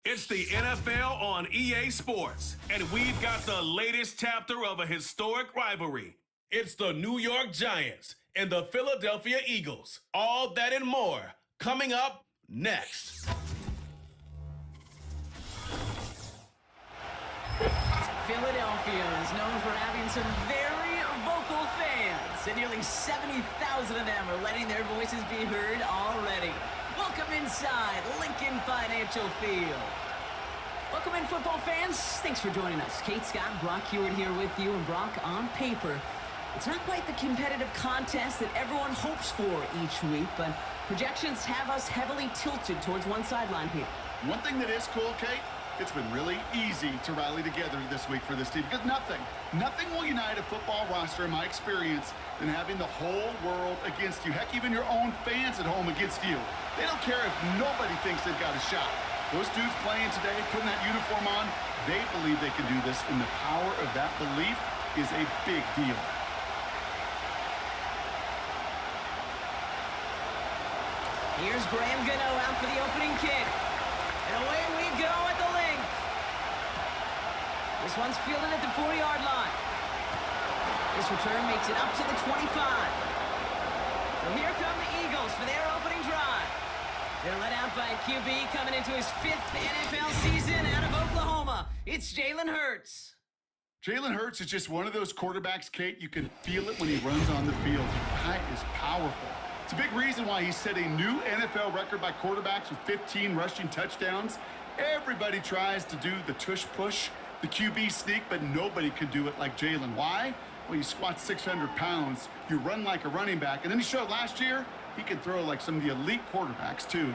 It's the NFL on EA Sports, and we've got the latest chapter of a historic rivalry. It's the New York Giants and the Philadelphia Eagles. All that and more coming up next. Philadelphia is known for having some very vocal fans, and nearly 70,000 of them are letting their voices be heard already. Welcome inside Lincoln Financial Field. Welcome in, football fans. Thanks for joining us. Kate Scott, Brock Hewitt here with you, and Brock, on paper, it's not quite the competitive contest that everyone hopes for each week, but projections have us heavily tilted towards one sideline here. One thing that is cool, Kate, it's been really easy to rally together this week for this team because nothing will unite a football roster, in my experience, than having the whole world against you. Heck, even your own fans at home against you. They don't care if nobody thinks they've got a shot. Those dudes playing today, putting that uniform on, they believe they can do this, and the power of that belief is a big deal. Here's Graham Gano out for the opening kick. And away we go at the link. This one's fielded at the 4-yard line. This return makes it up to the 25. So here come the Eagles for their opening drive. They're led out by a QB coming into his 5th NFL season out of Oklahoma. It's Jalen Hurts. Jalen Hurts is just one of those quarterbacks, Kate, you can feel it when he runs on the field. The guy is powerful. It's a big reason why he set a new NFL record by quarterbacks with 15 rushing touchdowns. Everybody tries to do the tush push, the QB sneak, but nobody can do it like Jalen. Why? Well, you squat 600 pounds, you run like a running back, and then he showed last year he can throw like some of the elite quarterbacks too.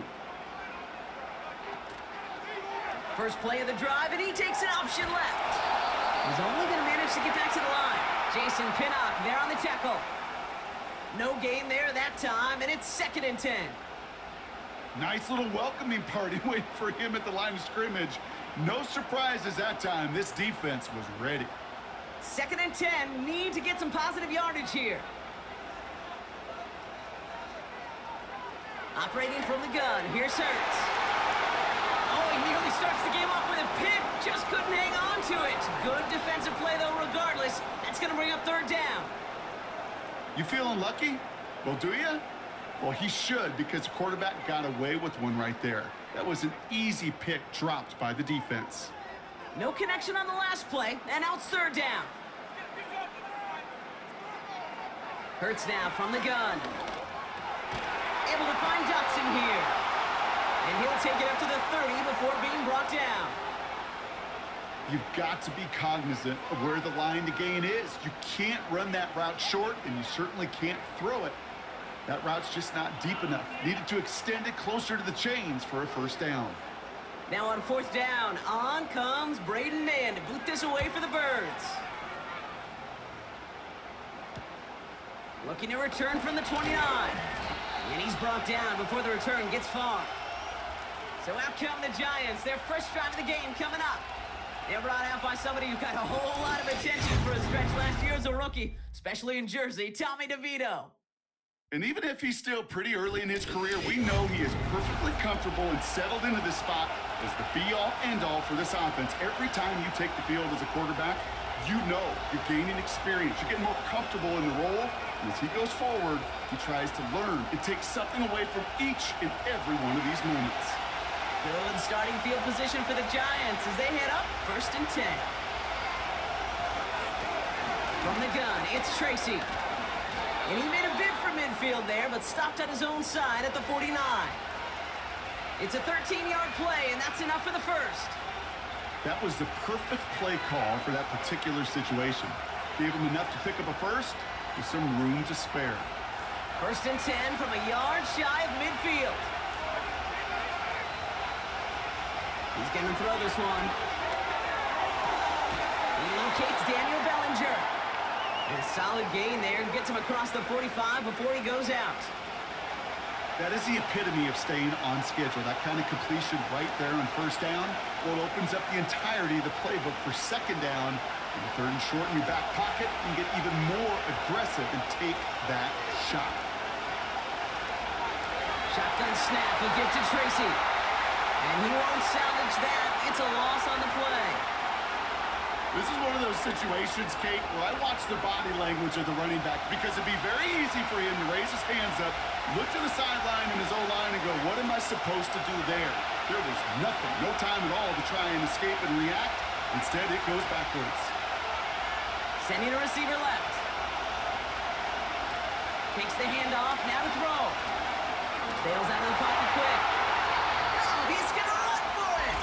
First play of the drive, and he takes an option left. He's only going to manage to get back to the line. Jason Pinnock there on the tackle. No gain there that time, and it's 2nd and 10. Nice little welcoming party waiting for him at the line of scrimmage. No surprises that time. This defense was ready. 2nd and 10. Need to get some positive yardage here. Operating from the gun. Here's Hurts. Oh, he nearly starts the game off with a pick. Just couldn't hang on to it. Good defensive play, though, regardless. That's going to bring up 3rd down. You feeling lucky? Well, do you? Well, he should, because the quarterback got away with one right there. That was an easy pick dropped by the defense. No connection on the last play, and now it's 3rd down. Hurts now from the gun. Able to find Dotson here. And he'll take it up to the 30 before being brought down. You've got to be cognizant of where the line to gain is. You can't run that route short, and you certainly can't throw it. That route's just not deep enough. Needed to extend it closer to the chains for a 1st down. Now on 4th down, on comes Braden Mann to boot this away for the Birds. Looking to return from the 29. And he's brought down before the return gets far. So out come the Giants. Their first drive of the game coming up. They're brought out by somebody who got a whole lot of attention for a stretch last year as a rookie, especially in Jersey, Tommy DeVito. And even if he's still pretty early in his career, we know he is perfectly comfortable and settled into this spot as the be-all, end-all for this offense. Every time you take the field as a quarterback, you know you're gaining experience. You're getting more comfortable in the role. And as he goes forward, he tries to learn and take something away from each and every one of these moments. Good starting field position for the Giants as they head up 1st and 10. From the gun, it's Tracy. And he made a bid for midfield there, but stopped at his own side at the 49. It's a 13-yard play, and that's enough for the 1st. That was the perfect play call for that particular situation. Gave him enough to pick up a 1st with some room to spare. 1st and 10 from a yard shy of midfield. He's going to throw this one. He locates Daniel Bellinger. And a solid gain there. Gets him across the 45 before he goes out. That is the epitome of staying on schedule. That kind of completion right there on 1st down. Well, it opens up the entirety of the playbook for 2nd down. And 3rd and short in your back pocket. You can get even more aggressive and take that shot. Shotgun snap. He'll give to Tracy. And he won't salvage that. It's a loss on the play. This is one of those situations, Kate, where I watch the body language of the running back because it'd be very easy for him to raise his hands up, look to the sideline in his O-line and go, what am I supposed to do there? There was nothing, no time at all to try and escape and react. Instead, it goes backwards. Sending a receiver left. Takes the handoff, now to throw. Bails out of the pocket quick. Oh, he's going to run for it!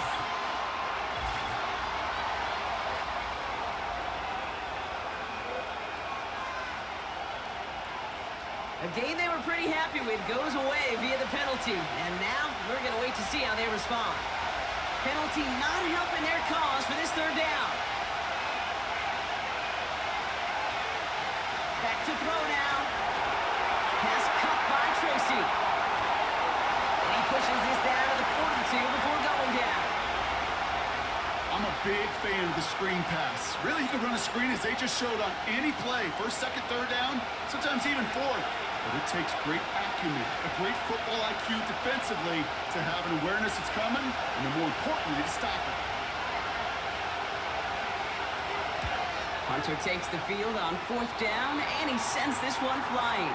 A game they were pretty happy with goes away via the penalty. And now we're going to wait to see how they respond. Penalty not helping their cause for this third down. Back to throw now. Pass cut by Tracy. And he pushes this down to the 42 before going down. I'm a big fan of the screen pass. Really, you can run a screen as they just showed on any play. First, second, third down, sometimes even fourth. But it takes great acumen, a great football IQ defensively to have an awareness it's coming, and then more importantly, to stop it. Hunter takes the field on fourth down, and he sends this one flying.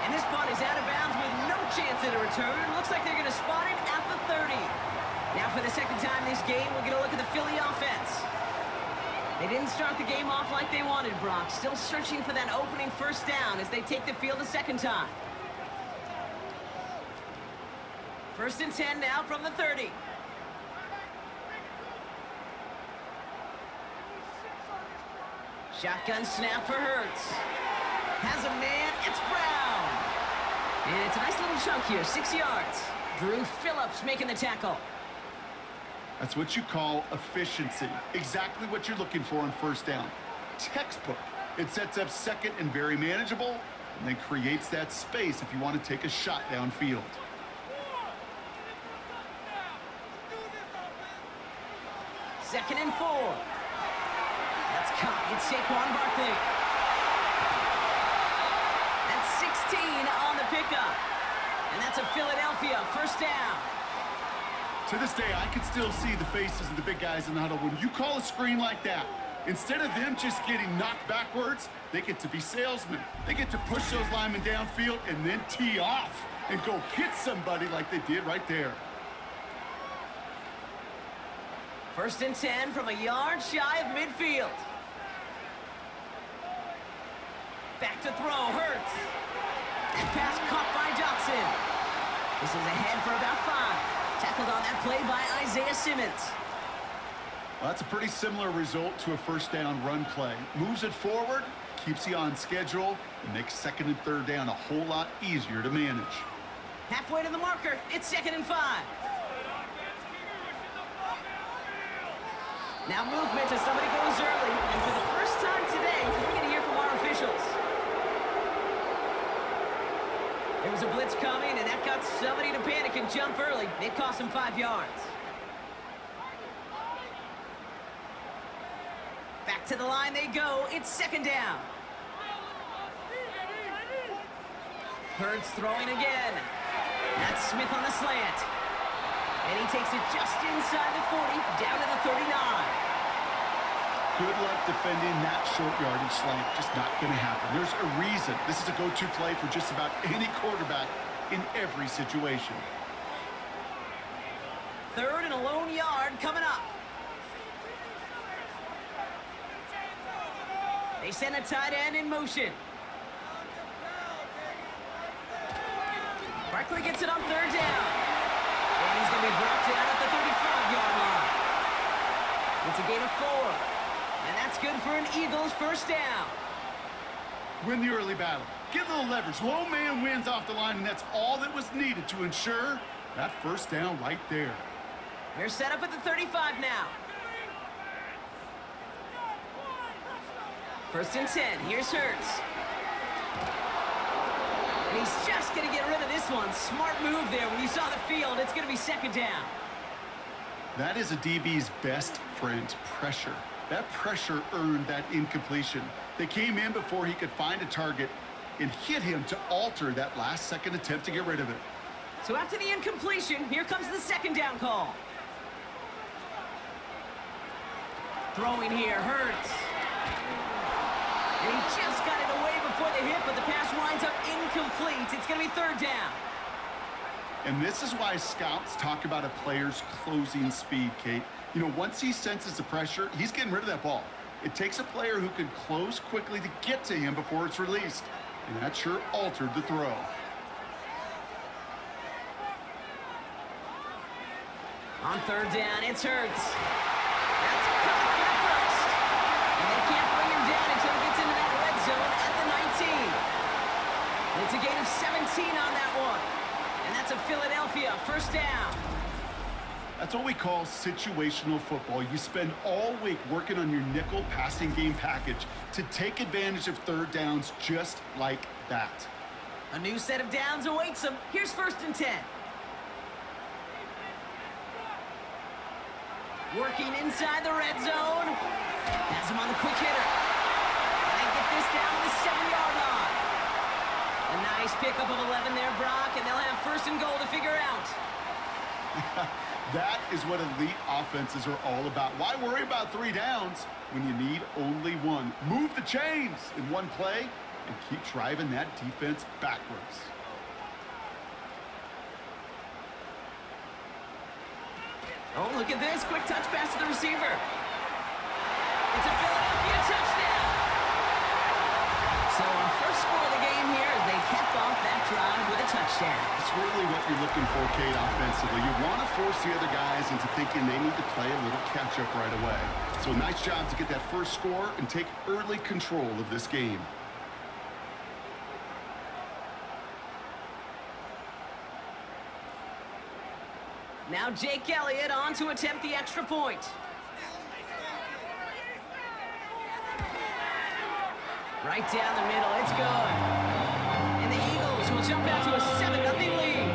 And this punt is out of bounds with no chance at a return. Looks like they're going to spot it at the 30. Now for the second time this game, we're going to look at the Philly offense. They didn't start the game off like they wanted, Brock. Still searching for that opening first down as they take the field a second time. First and 10 now from the 30. Shotgun snap for Hurts. Has a man, it's Brown. And it's a nice little chunk here, 6 yards. Drew Phillips making the tackle. That's what you call efficiency. Exactly what you're looking for on first down. Textbook. It sets up second and very manageable, and then creates that space if you want to take a shot downfield. Second and 4. That's caught. It's Saquon Barkley. That's 16 on the pickup. And that's a Philadelphia first down. To this day, I can still see the faces of the big guys in the huddle. When you call a screen like that, instead of them just getting knocked backwards, they get to be salesmen. They get to push those linemen downfield and then tee off and go hit somebody like they did right there. First and 10 from a yard shy of midfield. Back to throw, Hurts. That pass caught by Johnson. This is ahead for about 5. Tackled on that play by Isaiah Simmons. Well, that's a pretty similar result to a first down run play. Moves it forward, keeps you on schedule, and makes second and third down a whole lot easier to manage. Halfway to the marker, it's second and 5. Now movement as somebody goes early, and for the first time today, we're going to hear from our officials. There was a blitz coming, and that got somebody to panic and jump early. It cost him 5 yards. Back to the line they go. It's second down. Hurts throwing again. That's Smith on the slant. And he takes it just inside the 40, down to the 39. Good luck defending that short yardage slant. Just not going to happen. There's a reason. This is a go-to play for just about any quarterback in every situation. Third and a lone yard coming up. They send a tight end in motion. Barkley gets it on third down. And he's going to be brought down at the 35-yard line. It's a gain of 4. And that's good for an Eagles first down. Win the early battle. Get a little leverage. Low man wins off the line, and that's all that was needed to ensure that first down right there. They're set up at the 35 now. First and 10. Here's Hurts. And he's just going to get rid of this one. Smart move there. When you saw the field, it's going to be second down. That is a DB's best friend, pressure. That pressure earned that incompletion. They came in before he could find a target and hit him to alter that last-second attempt to get rid of it. So after the incompletion, here comes the second down call. Throwing here, Hurts. And he just got it away before the hit, but the pass winds up incomplete. It's going to be third down. And this is why scouts talk about a player's closing speed, Kate. You know, once he senses the pressure, he's getting rid of that ball. It takes a player who can close quickly to get to him before it's released. And that sure altered the throw. On third down, it's Hurts. That's caught for the first. And they can't bring him down until he gets into that red zone at the 19. And it's a gain of 17 on that one. And that's a Philadelphia first down. That's what we call situational football. You spend all week working on your nickel passing game package to take advantage of third downs just like that. A new set of downs awaits him. Here's first and 10. Working inside the red zone. Has him on the quick hitter. And they get this down to the 7-yard line. A nice pickup of 11 there, Brock, and they'll have first and goal to figure out. That is what elite offenses are all about. Why worry about 3 downs when you need only one? Move the chains in one play and keep driving that defense backwards. Oh, look at this. Quick touch pass to the receiver. It's a Philadelphia touchdown. So our first score of the game here as they cap off that drive with a touchdown. It's really what you're looking for, Kate, offensively. You want to force the other guys into thinking they need to play a little catch-up right away. So nice job to get that first score and take early control of this game. Now Jake Elliott on to attempt the extra point. Right down the middle, it's good. And the Eagles will jump out to a 7-0 lead.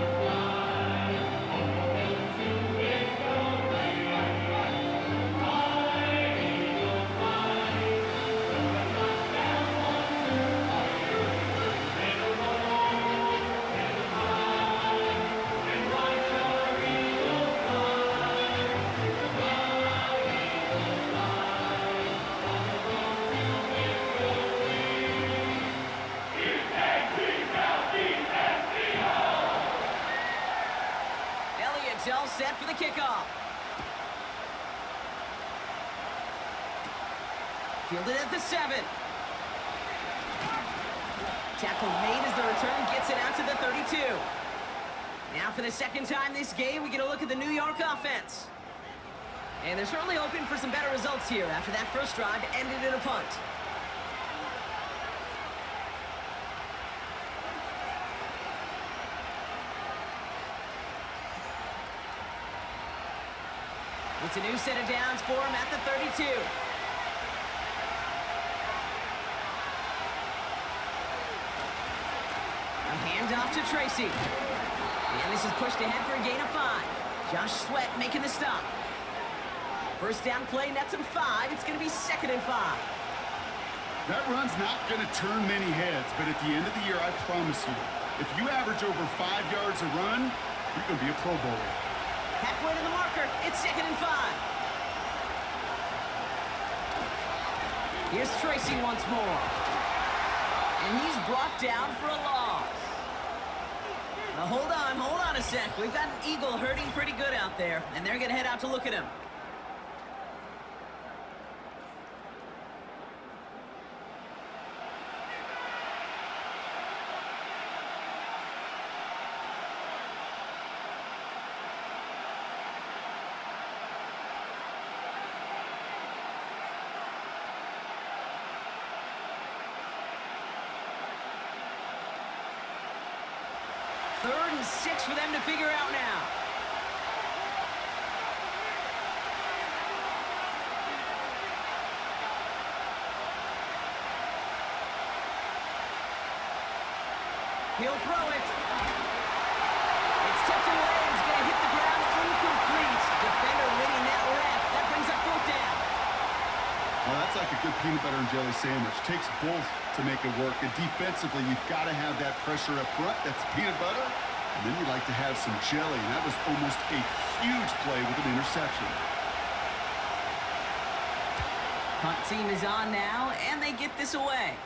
All set for the kickoff. Fielded at the 7. Tackle made as the return gets it out to the 32. Now for the second time this game, we get a look at the New York offense. And they're certainly hoping for some better results here after that first drive ended in a punt. It's a new set of downs for him at the 32. A handoff to Tracy. And this is pushed ahead for a gain of 5. Josh Sweat making the stop. First down play, nets him 5. It's going to be 2nd and 5. That run's not going to turn many heads, but at the end of the year, I promise you, if you average over 5 yards a run, you're going to be a Pro Bowler. Halfway to the marker, it's 2nd and 5. Here's Tracy once more. And he's brought down for a loss. Now hold on a sec. We've got an Eagle hurting pretty good out there, and they're going to head out to look at him. Third and 6 for them to figure out now. He'll throw it. It's tipped away. He's going to hit the ground incomplete. Defender winning that rep. That brings up 4th down. Well, that's like a good peanut butter and jelly sandwich. Takes both to make it work. And defensively, you've got to have that pressure up front. That's peanut butter. And then you like to have some jelly, and that was almost a huge play with an interception. Punt team is on now, and they get this away.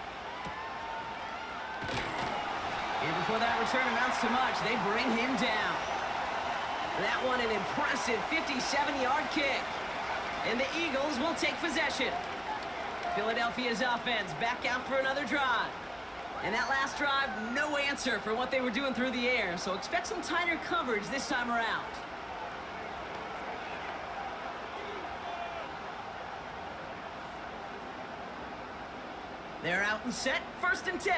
And before that return amounts to much, they bring him down. That one an impressive 57-yard kick. And the Eagles will take possession. Philadelphia's offense back out for another drive. And that last drive, no answer for what they were doing through the air, so expect some tighter coverage this time around. They're out and set, 1st and 10.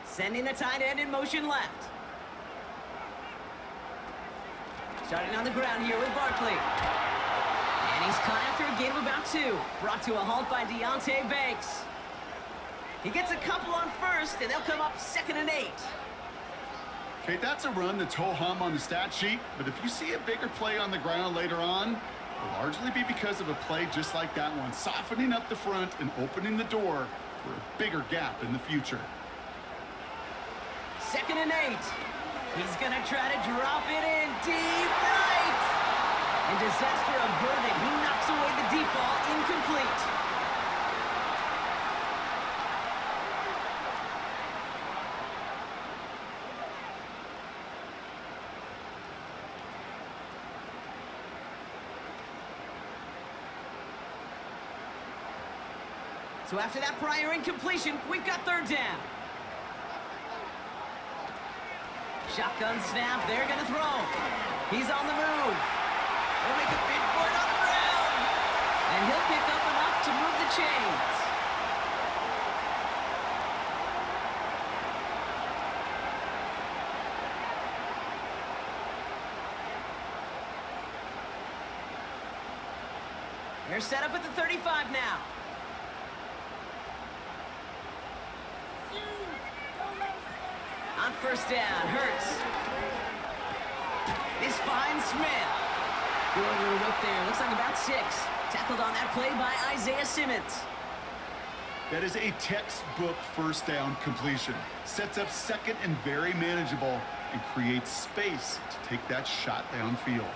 Sending the tight end in motion left. Starting on the ground here with Barkley. And he's caught after a gain of about 2. Brought to a halt by Deonte Banks. He gets a couple on 1st, and they'll come up 2nd and 8. Okay, that's a run that's ho-hum on the stat sheet, but if you see a bigger play on the ground later on, it'll largely be because of a play just like that one, softening up the front and opening the door for a bigger gap in the future. 2nd and 8. He's going to try to drop it in deep right. And disaster averted. He knocks away the deep ball, incomplete. So after that prior incompletion, we've got 3rd down. Shotgun snap, they're gonna throw. He's on the move. They'll make a bid for it on the ground. And he'll pick up enough to move the chains. They're set up at the 35 now. On 1st down, Hurts. This finds Smith. Good little whip there. Looks like about 6. Tackled on that play by Isaiah Simmons. That is a textbook 1st down completion. Sets up 2nd and very manageable and creates space to take that shot downfield.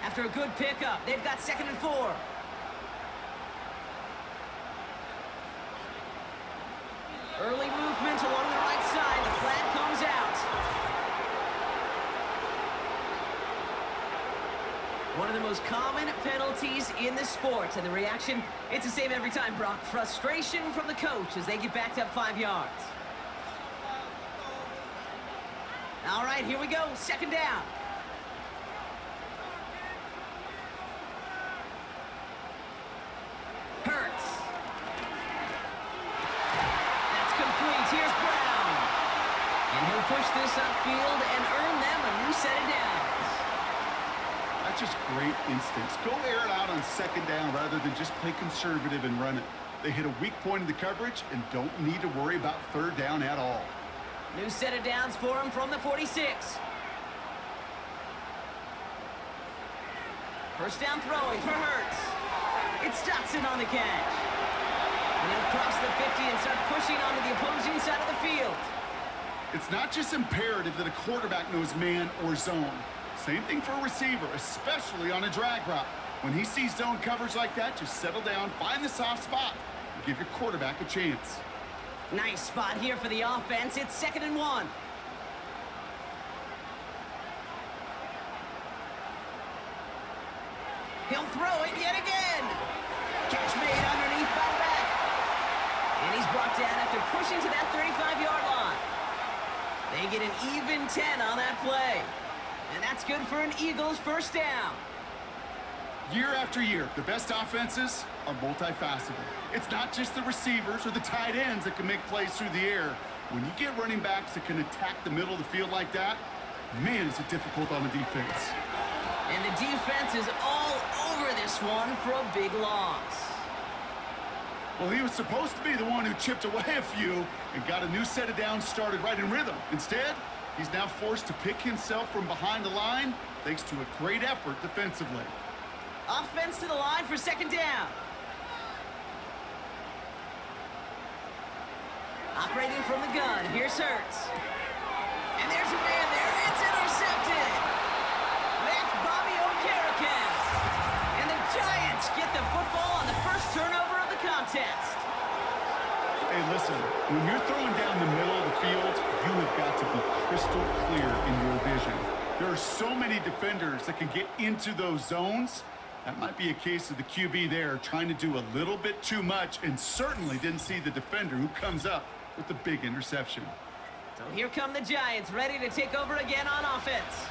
After a good pickup, they've got 2nd and 4. Early movement along the right side. The flag comes out. One of the most common penalties in the sport. And the reaction, it's the same every time, Brock. Frustration from the coach as they get backed up 5 yards. All right, here we go. 2nd down. Hurts. Here's Brown. And he'll push this upfield and earn them a new set of downs. That's just great instincts. Go air it out on 2nd down rather than just play conservative and run it. They hit a weak point in the coverage and don't need to worry about 3rd down at all. New set of downs for him from the 46. 1st down throwing for Hurts. It's Dotson on the catch. And he'll cross the 50 and start pushing onto the opposing side of the field. It's not just imperative that a quarterback knows man or zone. Same thing for a receiver, especially on a drag route. When he sees zone coverage like that, just settle down, find the soft spot, and give your quarterback a chance. Nice spot here for the offense. It's 2nd and 1. He'll throw it yet again. Catch made underneath by the back. And he's brought down after pushing to that 35-yard line. They get an even 10 on that play. And that's good for an Eagles 1st down. Year after year, the best offenses are multifaceted. It's not just the receivers or the tight ends that can make plays through the air. When you get running backs that can attack the middle of the field like that, man, is it difficult on the defense. And the defense is all over this one for a big loss. Well, he was supposed to be the one who chipped away a few and got a new set of downs started right in rhythm. Instead, he's now forced to pick himself from behind the line thanks to a great effort defensively. Offense to the line for 2nd down. Operating from the gun, here's Hurts. And there's a man there, it's intercepted! That's Bobby Okereke. And the Giants get the football on the first turnover of the contest. Hey, listen, when you're throwing down the middle of the field, you have got to be crystal clear in your vision. There are so many defenders that can get into those zones. That might be a case of the QB there trying to do a little bit too much and certainly didn't see the defender who comes up with the big interception. So here come the Giants, ready to take over again on offense.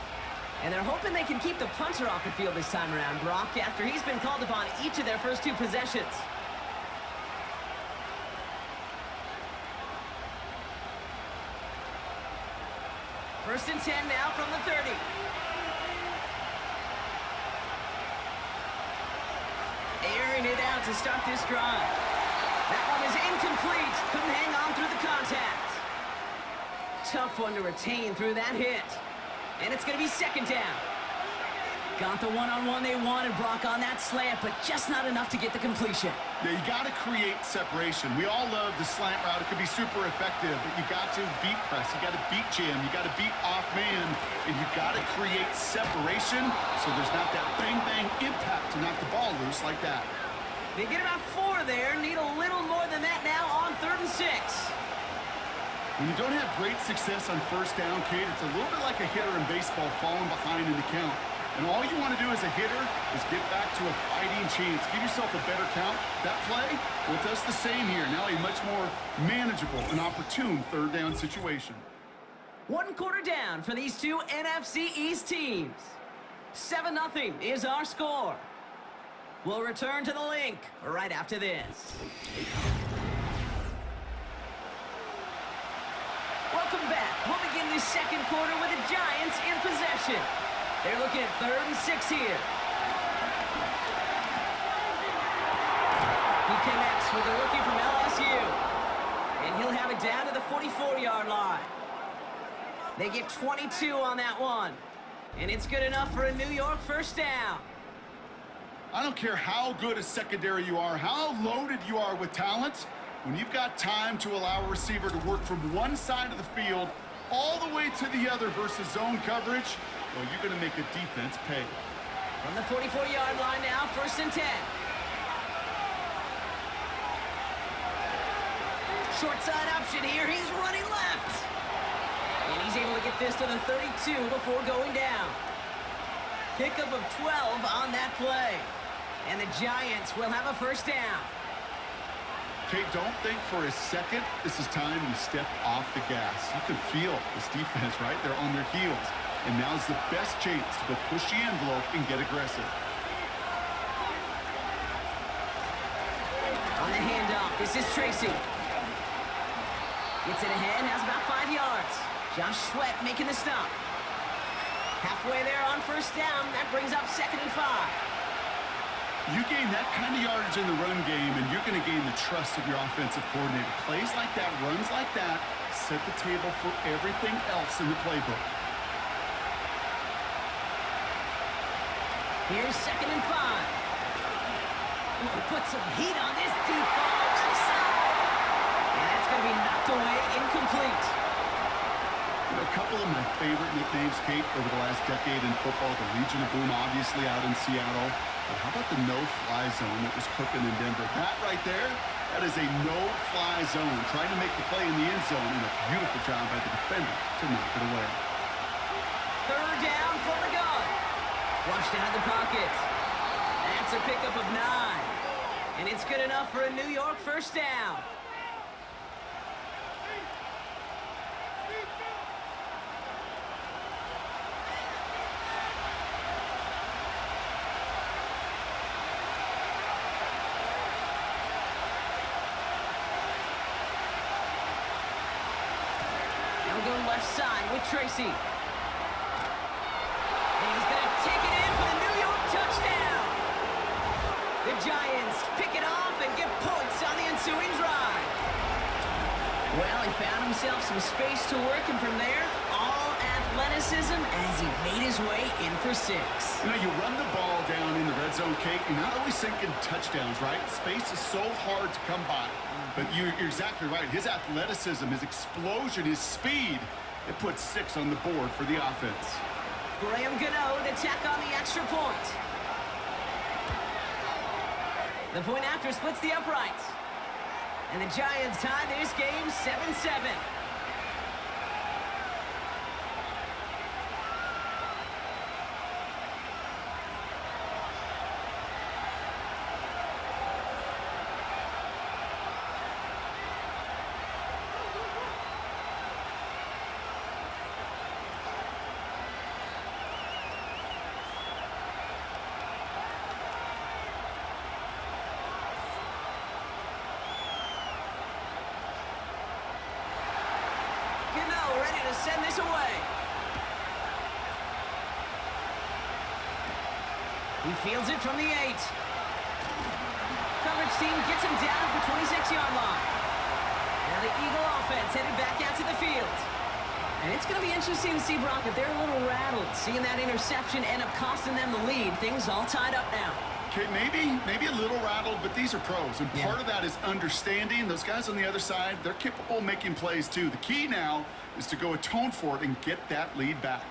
And they're hoping they can keep the punter off the field this time around, Brock, after he's been called upon each of their first two possessions. First and 10 now from the 30. Airing it out to start this drive. That one is incomplete. Couldn't hang on through the contact. Tough one to retain through that hit. And it's going to be second down. Got the one-on-one they wanted, Brock, on that slant, but just not enough to get the completion. Yeah, you got to create separation. We all love the slant route. It could be super effective, but you got to beat press. You got to beat jam. You got to beat off man, and you got to create separation so there's not that bang-bang impact to knock the ball loose like that. They get about 4 there. Need a little more than that now on 3rd and 6. When you don't have great success on first down, Kate, it's a little bit like a hitter in baseball falling behind in the count. And all you want to do as a hitter is get back to a fighting chance. Give yourself a better count. That play, well, it does the same here. Now a much more manageable and opportune 3rd down situation. 1 quarter down for these two NFC East teams. 7-0 is our score. We'll return to the link right after this. Welcome back. We'll begin this second quarter with the Giants in possession. They're looking at 3rd and 6 here. He connects with the rookie from LSU. And he'll have it down to the 44-yard line. They get 22 on that one. And it's good enough for a New York first down. I don't care how good a secondary you are, how loaded you are with talent. When you've got time to allow a receiver to work from one side of the field all the way to the other versus zone coverage, well, you're going to make a defense pay. From the 44-yard line now, 1st and 10. Short side option here. He's running left. And he's able to get this to the 32 before going down. Pickup of 12 on that play. And the Giants will have a first down. Kate, don't think for a second this is time you step off the gas. You can feel this defense, right? They're on their heels. And now's the best chance to go push the envelope and get aggressive. On the handoff, this is Tracy. Gets it ahead, has about 5 yards. Josh Sweat making the stop. Halfway there on first down, that brings up 2nd and 5. You gain that kind of yardage in the run game, and you're going to gain the trust of your offensive coordinator. Plays like that, runs like that, set the table for everything else in the playbook. Here's 2nd and 5. Ooh, put some heat on this deep ball left side. And that's going to be knocked away, incomplete. You know, a couple of my favorite nicknames, Kate, over the last decade in football. The Legion of Boom, obviously, out in Seattle. But how about the no-fly zone that was cooking in Denver? That right there, that is a no-fly zone. Trying to make the play in the end zone, and a beautiful job by the defender to knock it away. 3rd down from the gun. Flushed out of the pocket. That's a pickup of 9. And it's good enough for a New York first down. Now we'll go left side with Tracy. And he's going to take it in for the New York touchdown. The Giants pick it off and get points on the ensuing drive. Well, he found himself some space to work, and from there, all athleticism as he made his way in for 6. You know, you run the ball down in the red zone, Kate, you're not always thinking touchdowns, right? Space is so hard to come by. But you're exactly right. His athleticism, his explosion, his speed, it puts 6 on the board for the offense. Graham Gano to tack on the extra point. The point after splits the uprights. And the Giants tie this game 7-7. Ready to send this away. He fields it from the 8. Coverage team gets him down at the 26-yard line. Now the Eagle offense headed back out to the field. And it's going to be interesting to see, Brock, if they're a little rattled, seeing that interception end up costing them the lead. Things all tied up now. Okay, maybe a little rattled, but these are pros, and part of that is understanding. Those guys on the other side, they're capable of making plays too. The key now is to go atone for it and get that lead back.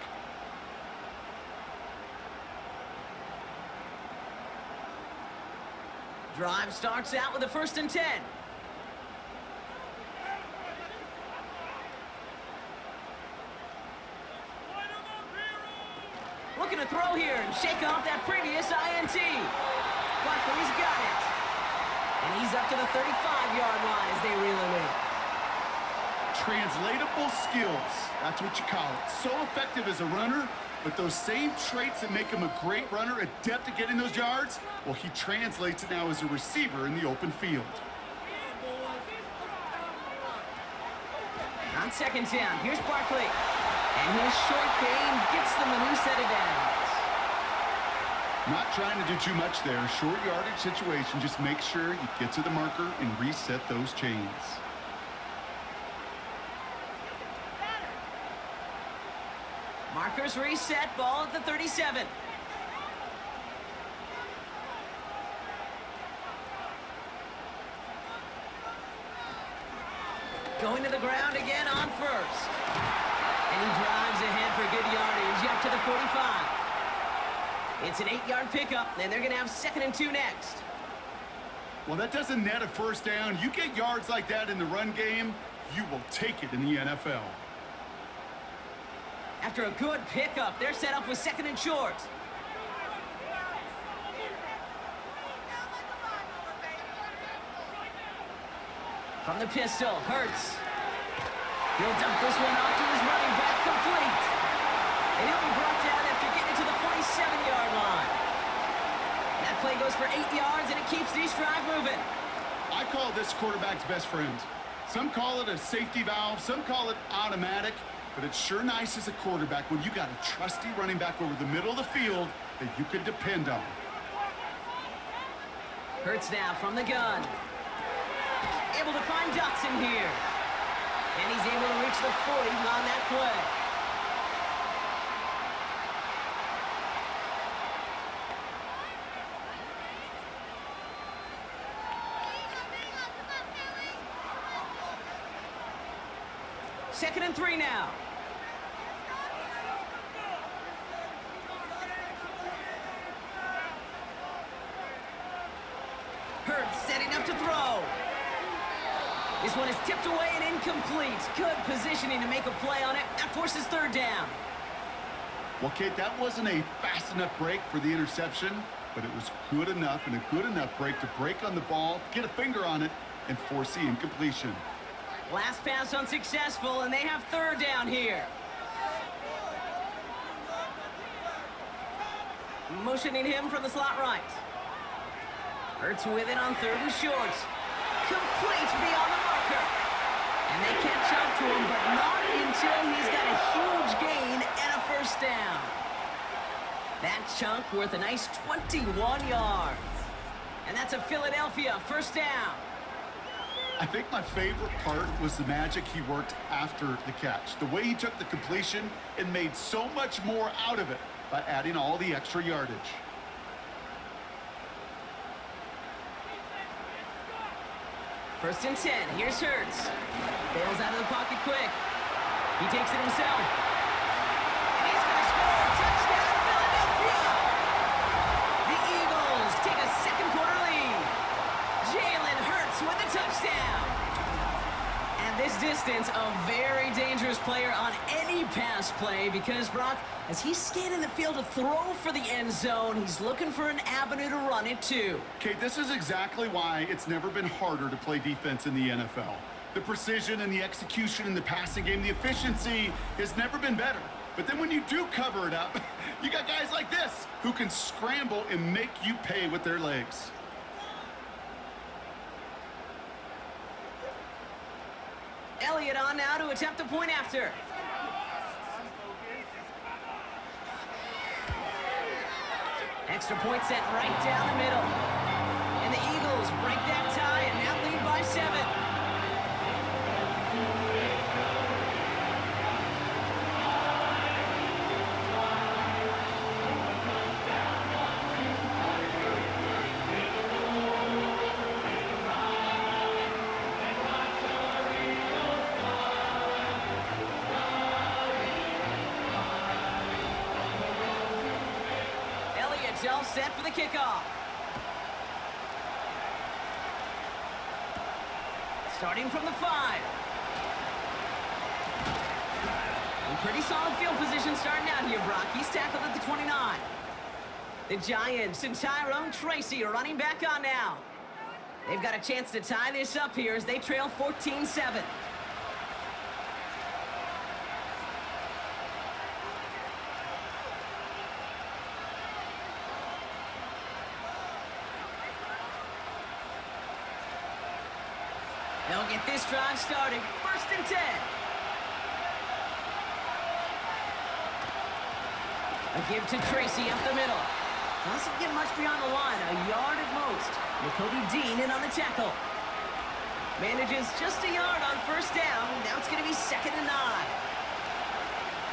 Drive starts out with a 1st and 10. Looking to throw here and shake off that previous INT. Barkley's got it. And he's up to the 35-yard line as they reel him in. Translatable skills, that's what you call it. So effective as a runner, but those same traits that make him a great runner, adept at getting those yards, well, he translates it now as a receiver in the open field. On 2nd down, here's Barkley. And his short game gets them a new set of downs. Not trying to do too much there. Short yardage situation. Just make sure you get to the marker and reset those chains. Markers reset, ball at the 37. Going to the ground again on 1st. And he drives ahead for good yardage up to the 45. It's an 8-yard pickup, and they're going to have 2nd and 2 next. Well, that doesn't net a 1st down. You get yards like that in the run game, you will take it in the NFL. After a good pickup, they're set up with 2nd and short. From the pistol, Hurts. He'll dump this one off to his running back, complete. And he'll be brought down after getting to the 47-yard line. That play goes for 8 yards, and it keeps this drive moving. I call this quarterback's best friend. Some call it a safety valve, some call it automatic, but it's sure nice as a quarterback when you got a trusty running back over the middle of the field that you can depend on. Hurts now from the gun. Able to find Dotson here. And he's able to reach the 40 on that play. Second and 3 now. Hurts setting up to throw. This one is tipped away and incomplete. Good positioning to make a play on it. That forces 3rd down. Well, Kate, that wasn't a fast enough break for the interception, but it was good enough and a good enough break to break on the ball, get a finger on it, and force the incompletion. Last pass unsuccessful, and they have 3rd down here. Motioning him from the slot right. Hurts with it on 3rd and short. Complete beyond the marker. And they catch up to him, but not until he's got a huge gain and a 1st down. That chunk worth a nice 21 yards. And that's a Philadelphia 1st down. I think my favorite part was the magic he worked after the catch. The way he took the completion and made so much more out of it by adding all the extra yardage. First and 10. Here's Hurts. Bails out of the pocket quick. He takes it himself. And he's going to score. Touchdown, Philadelphia! The Eagles take a second quarter lead. Jalen Hurts with the touchdown. And this distance, a very dangerous player on any pass play because, Brock, as he's scanning the field to throw for the end zone, he's looking for an avenue to run it too. Kate, this is exactly why it's never been harder to play defense in the NFL. The precision and the execution in the passing game, the efficiency has never been better. But then when you do cover it up, you got guys like this who can scramble and make you pay with their legs. Elliott on now to attempt the point after. Extra point set right down the middle. And the Eagles break that tie and now lead by 7. All set for the kickoff. Starting from the 5. In pretty solid field position starting out here, Brock. He's tackled at the 29. The Giants and Tyrone Tracy are running back on now. They've got a chance to tie this up here as they trail 14-7. They'll get this drive started. First and 10. A give to Tracy up the middle. Doesn't get much beyond the line, a yard at most. Jacoby Dean in on the tackle. Manages just a yard on first down. Now it's going to be 2nd and 9.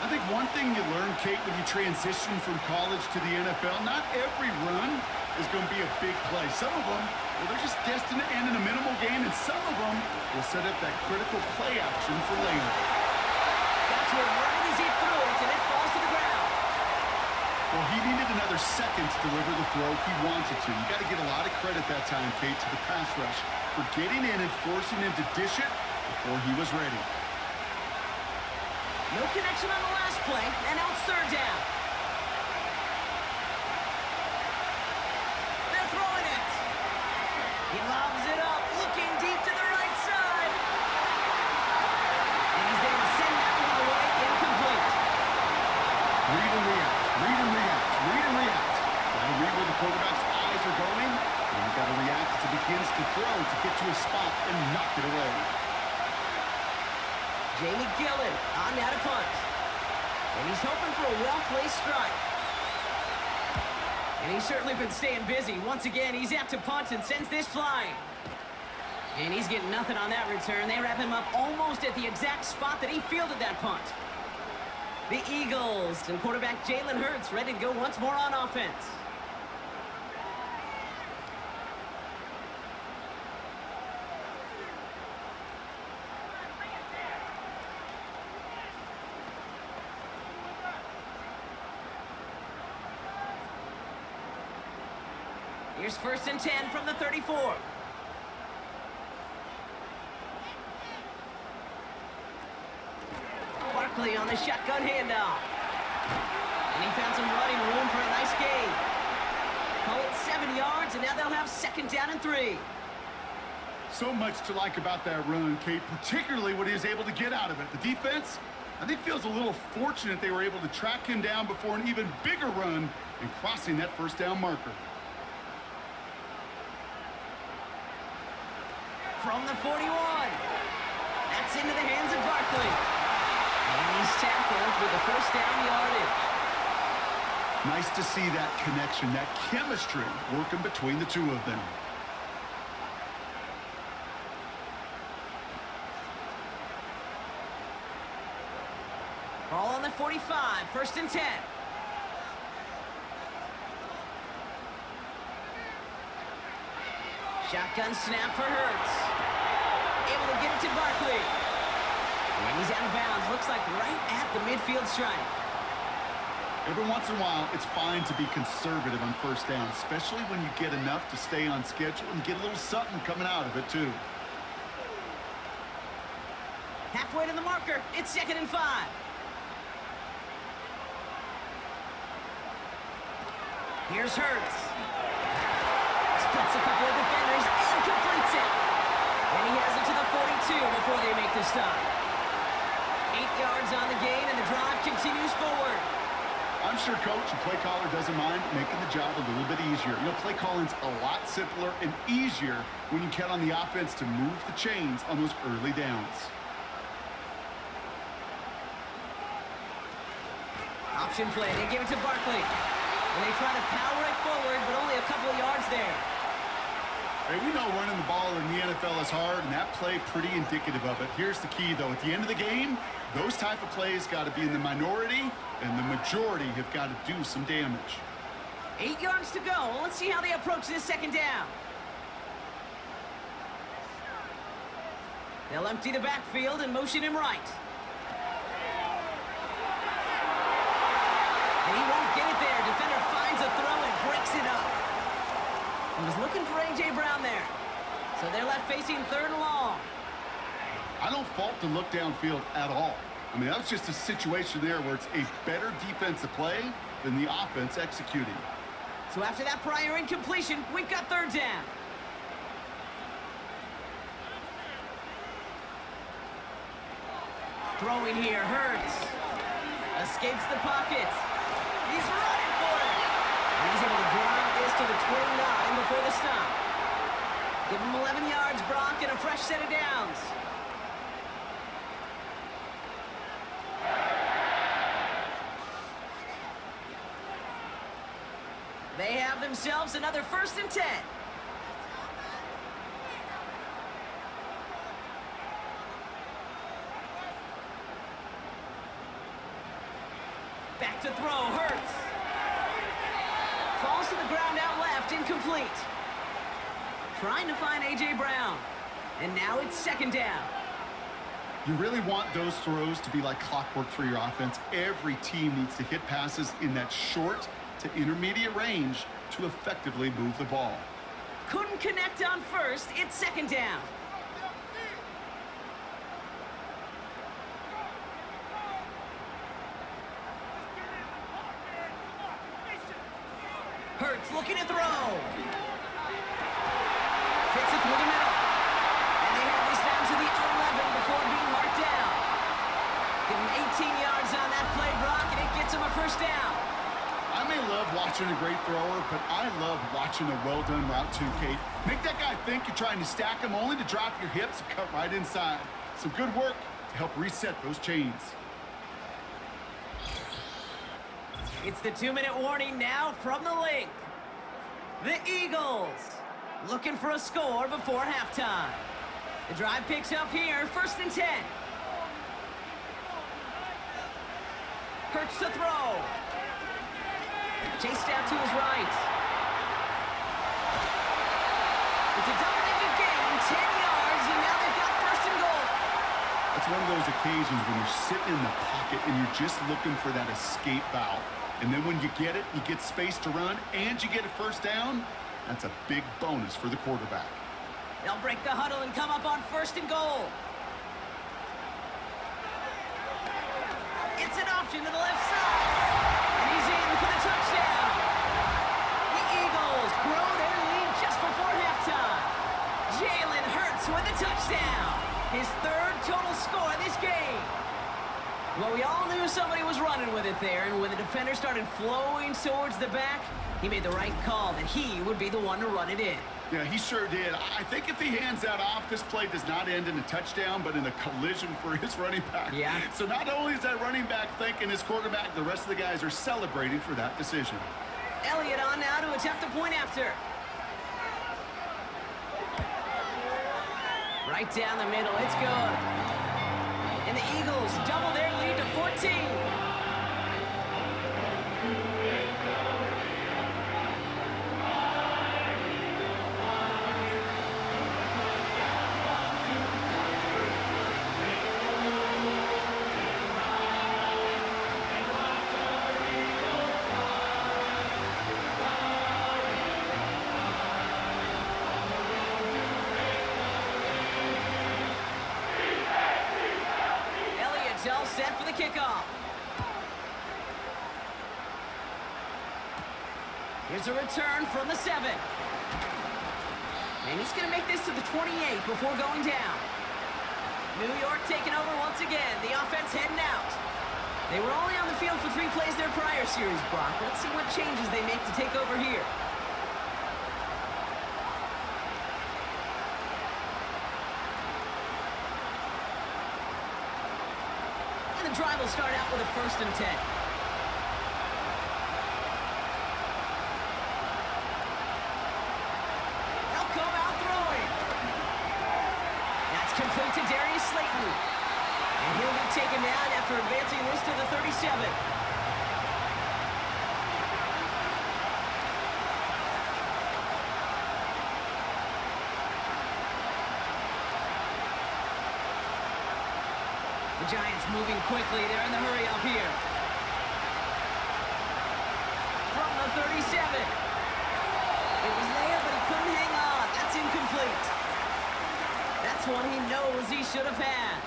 I think one thing you learn, Kate, when you transition from college to the NFL, not every run is going to be a big play. Some of them, well, they're just destined to end in a minimal gain, and some of them will set up that critical play action for later. Got to it right as he threw it, and it falls to the ground. Well, he needed another second to deliver the throw he wanted to. You got to give a lot of credit that time, Kate, to the pass rush for getting in and forcing him to dish it before he was ready. No connection on the last play, and now it's 3rd down. They're throwing it. He lobs it up, looking deep to the right side. And he's there to send that one away, incomplete. Read and react, read and react, read and react. Got to read where the quarterback's eyes are going, and you got to react as he begins to throw to get to a spot and knock it away. Jamie Gillen on now to punt. And he's hoping for a well-placed strike. And he's certainly been staying busy. Once again, he's out to punt and sends this flying. And he's getting nothing on that return. They wrap him up almost at the exact spot that he fielded that punt. The Eagles and quarterback Jalen Hurts ready to go once more on offense. Here's 1st and 10 from the 34. Barkley on the shotgun handoff. And he found some running room for a nice gain. Call it 7 yards, and now they'll have 2nd down and 3. So much to like about that run, Kate, particularly what he was able to get out of it. The defense, I think, feels a little fortunate they were able to track him down before an even bigger run and crossing that 1st down marker. From the 41. That's into the hands of Barkley. And he's tackled with the 1st down yardage. Nice to see that connection, that chemistry working between the two of them. 25, 1st and 10. Shotgun snap for Hurts. Able to get it to Barkley. And he's out of bounds. Looks like right at the midfield stripe. Every once in a while, it's fine to be conservative on 1st down, especially when you get enough to stay on schedule and get a little something coming out of it, too. Halfway to the marker. It's 2nd and 5. Here's Hurts. Splits a couple of defenders and completes it. And he has it to the 42 before they make the stop. 8 yards on the gain, and the drive continues forward. I'm sure coach and play caller doesn't mind making the job a little bit easier. You know, play calling's a lot simpler and easier when you count on the offense to move the chains on those early downs. Option play. They give it to Barkley. And they try to power it forward, but only a couple of yards there. Hey, we know running the ball in the NFL is hard, and that play pretty indicative of it. Here's the key, though. At the end of the game, those type of plays got to be in the minority, and the majority have got to do some damage. 8 yards to go. Let's see how they approach this 2nd down. They'll empty the backfield and motion him right. And he won't get it there. Defender finds a throw and breaks it up. He was looking for A.J. Brown there. So they're left facing 3rd and long. I don't fault the look downfield at all. I mean, that was just a situation there where it's a better defensive play than the offense executing. So after that prior incompletion, we've got 3rd down. Throwing here, Hurts. Escapes the pocket. He's running for it. And he's able to drive this to the 29 before the stop. Give him 11 yards, Brock, and a fresh set of downs. They have themselves another 1st and 10. Back to throw, Hurts. Falls to the ground out left, incomplete. Trying to find A.J. Brown. And now it's 2nd down. You really want those throws to be like clockwork for your offense. Every team needs to hit passes in that short to intermediate range to effectively move the ball. Couldn't connect on 1st, it's 2nd down. Hurts looking to throw. Fits it through the middle. And they have this down to the 11 before being marked down. Give him 18 yards on that play, Brock, and it gets him a 1st down. I may love watching a great thrower, but I love watching a well-done route too, Kate. Make that guy think you're trying to stack him only to drop your hips and cut right inside. Some good work to help reset those chains. It's the 2-minute warning now from the link. The Eagles looking for a score before halftime. The drive picks up here, 1st and 10. Hurts to throw. Chased out to his right. It's a double-digit gain, 10 yards, and now they've got 1st and goal. It's one of those occasions when you're sitting in the pocket and you're just looking for that escape valve. And then when you get it, you get space to run, and you get a 1st down. That's a big bonus for the quarterback. They'll break the huddle and come up on 1st and goal. It's an option to the left side. And he's in for the touchdown. The Eagles grow their lead just before halftime. Jalen Hurts with the touchdown. His 3rd total score this game. Well, we all knew somebody was running with it there, and when the defender started flowing towards the back, he made the right call that he would be the one to run it in. Yeah, he sure did. I think if he hands that off, this play does not end in a touchdown, but in a collision for his running back. Yeah. So not only is that running back thanking his quarterback, the rest of the guys are celebrating for that decision. Elliott on now to attempt the point after. Right down the middle, it's good. And the Eagles double their lead to 14. Here's a return from the 7. And he's going to make this to the 28 before going down. New York taking over once again. The offense heading out. They were only on the field for 3 plays their prior series, Brock. Let's see what changes they make to take over here. And the drive will start out with a 1st and 10. Complete to Darius Slayton. And he'll be taken down after advancing this to the 37. The Giants moving quickly. They're in the hurry up here. From the 37. It was there, but he couldn't hang on. That's incomplete. That's one he knows he should have had.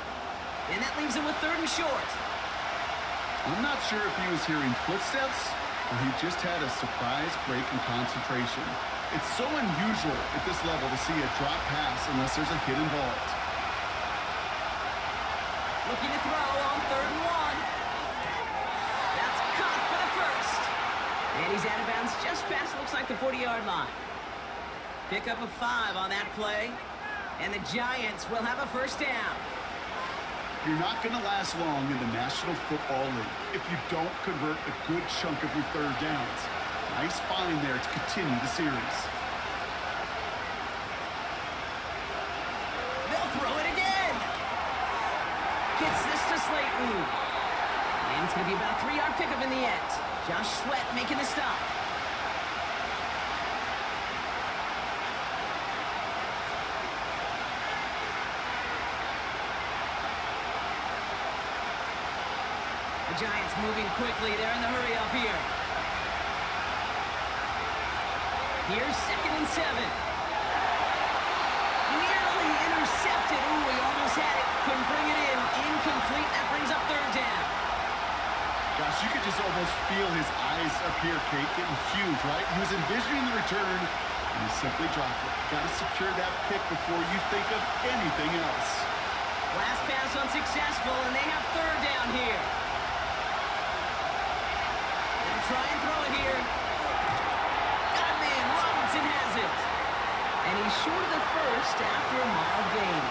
And that leaves him with 3rd and short. I'm not sure if he was hearing footsteps or he just had a surprise break in concentration. It's so unusual at this level to see a drop pass unless there's a hit involved. Looking to throw on 3rd and 1. That's caught for the 1st. And he's out of bounds just past, looks like, the 40-yard line. Pick up a 5 on that play. And the Giants will have a 1st down. You're not going to last long in the National Football League if you don't convert a good chunk of your 3rd downs. Nice find there to continue the series. They'll throw it again. Gets this to Slayton. And it's going to be about a 3-yard pickup in the end. Josh Sweat making the stop. The Giants moving quickly. They're in the hurry up here. Here's 2nd and 7. Nearly intercepted. Ooh, he almost had it. Couldn't bring it in. Incomplete. That brings up 3rd down. Gosh, you could just almost feel his eyes up here, Kate, getting huge, right? He was envisioning the return, and he simply dropped it. Got to secure that pick before you think of anything else. Last pass unsuccessful, and they have 3rd down here. Try and throw it here. Got a man. Robinson has it. And he's short of the 1st after a mild gain.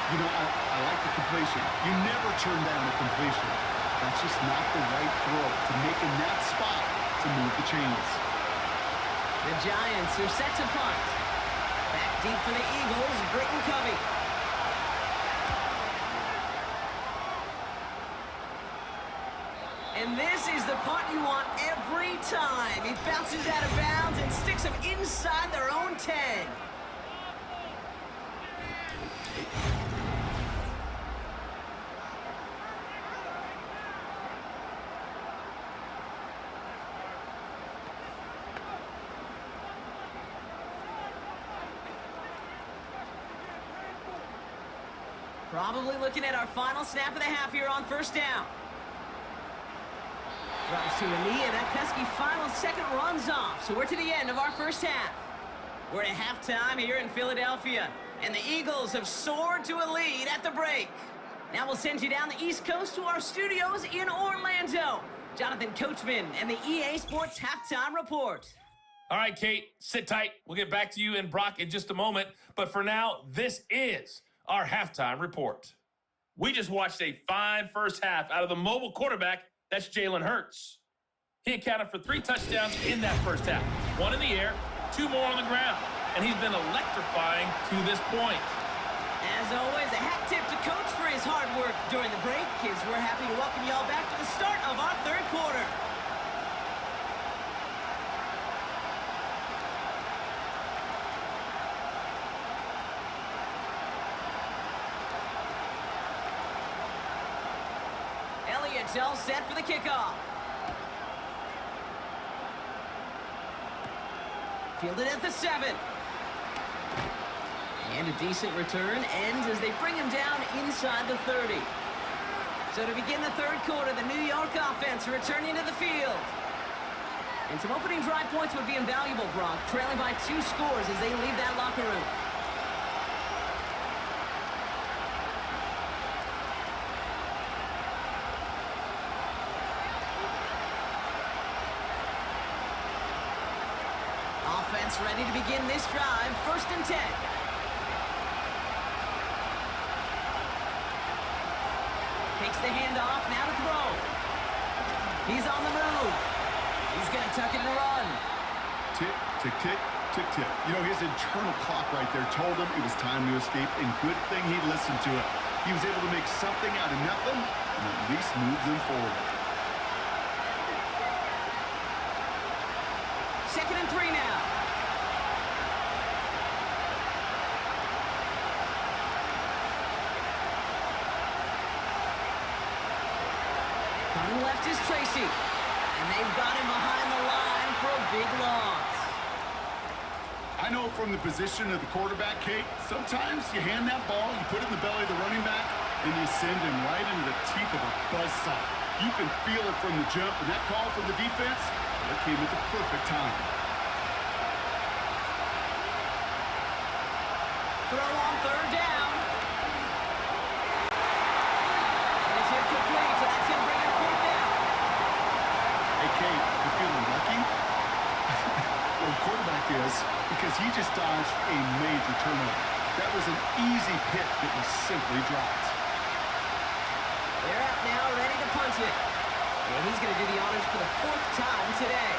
You know, I like the completion. You never turn down a completion. That's just not the right throw to make in that spot to move the chains. The Giants are set to punt. Back deep for the Eagles, Britton Covey. And this is the punt you want every time. He bounces out of bounds and sticks them inside their own 10. Probably looking at our final snap of the half here on 1st down. Drops to a knee, and that pesky final second runs off. So we're to the end of our 1st half. We're at halftime here in Philadelphia, and the Eagles have soared to a lead at the break. Now we'll send you down the East Coast to our studios in Orlando. Jonathan Coachman and the EA Sports Halftime Report. All right, Kate, sit tight. We'll get back to you and Brock in just a moment. But for now, this is our Halftime Report. We just watched a fine first half out of the mobile quarterback. That's Jalen Hurts. He accounted for 3 touchdowns in that first half. 1 in the air, 2 more on the ground. And he's been electrifying to this point. As always, a hat tip to Coach for his hard work during the break, as we're happy to welcome you all back to the start of our 3rd quarter. Elliott's all set for the kickoff. Fielded at the 7. And a decent return ends as they bring him down inside the 30. So to begin the 3rd quarter, the New York offense returning to the field. And some opening drive points would be invaluable, Brock, trailing by 2 scores as they leave that locker room. Offense ready to begin this drive. 1st and 10. Takes the handoff, now to throw. He's on the move. He's going to tuck it and run. Tick, tick, tick, tick, tick. You know, his internal clock right there told him it was time to escape, and good thing he listened to it. He was able to make something out of nothing and at least move them forward. 2nd and 3 now. Coming left is Tracy. And they've got him behind the line for a big loss. I know from the position of the quarterback, Kate, sometimes you hand that ball, you put it in the belly of the running back, and you send him right into the teeth of a buzzsaw. You can feel it from the jump, and that call from the defense, that came at the perfect time. Throw on 3rd down. And it's incomplete, so that's going to bring up 4th down. Hey, Kate, you feeling lucky? Well, the quarterback is, because he just dodged a major turnover. That was an easy pick that was simply dropped. They're out now, ready to punt it. And he's going to do the honors for the 4th time today.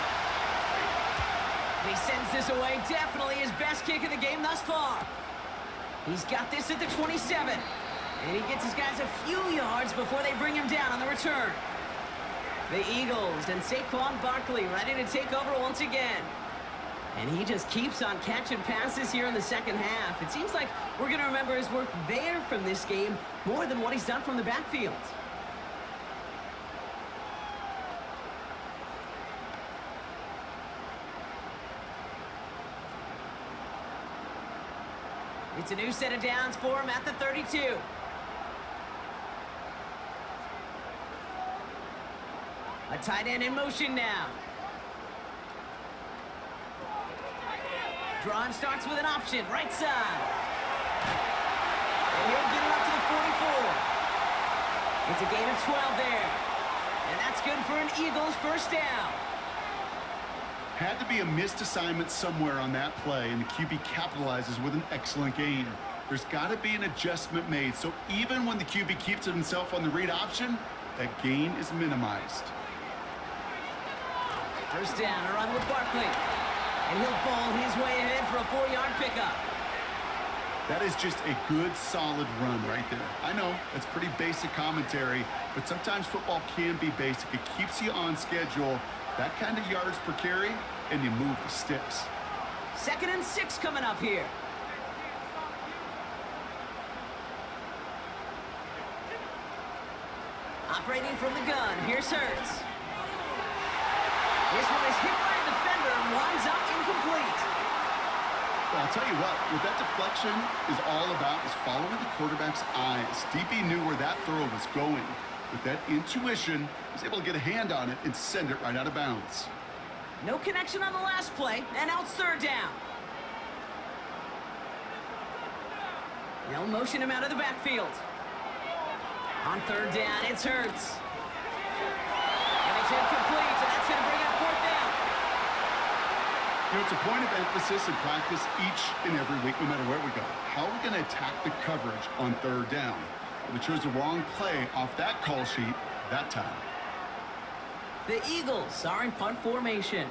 And he sends this away, definitely his best kick of the game thus far. He's got this at the 27. And he gets his guys a few yards before they bring him down on the return. The Eagles and Saquon Barkley ready to take over once again. And he just keeps on catching passes here in the 2nd half. It seems like we're going to remember his work there from this game more than what he's done from the backfield. It's a new set of downs for him at the 32. A tight end in motion now. Drive starts with an option, right side. And he'll get it up to the 44. It's a gain of 12 there. And that's good for an Eagles 1st down. Had to be a missed assignment somewhere on that play, and the QB capitalizes with an excellent gain. There's got to be an adjustment made, so even when the QB keeps it himself on the read option, that gain is minimized. 1st down, a run with Barkley. And he'll ball his way ahead for a 4-yard pickup. That is just a good, solid run right there. I know, that's pretty basic commentary, but sometimes football can be basic. It keeps you on schedule. That kind of yards per carry, and you move the sticks. 2nd and 6 coming up here. Operating from the gun, here's Hurts. This one is hit by a defender and winds up incomplete. Well, I'll tell you what, what that deflection is all about is following the quarterback's eyes. DB knew where that throw was going. With that intuition, he was able to get a hand on it and send it right out of bounds. No connection on the last play, and now it's 3rd down. They'll motion him out of the backfield. On 3rd down, it's Hurts. And it's incomplete, and that's going to bring up 4th down. You know, it's a point of emphasis in practice each and every week, no matter where we go. How are we going to attack the coverage on 3rd down? We chose the wrong play off that call sheet that time. The Eagles are in punt formation.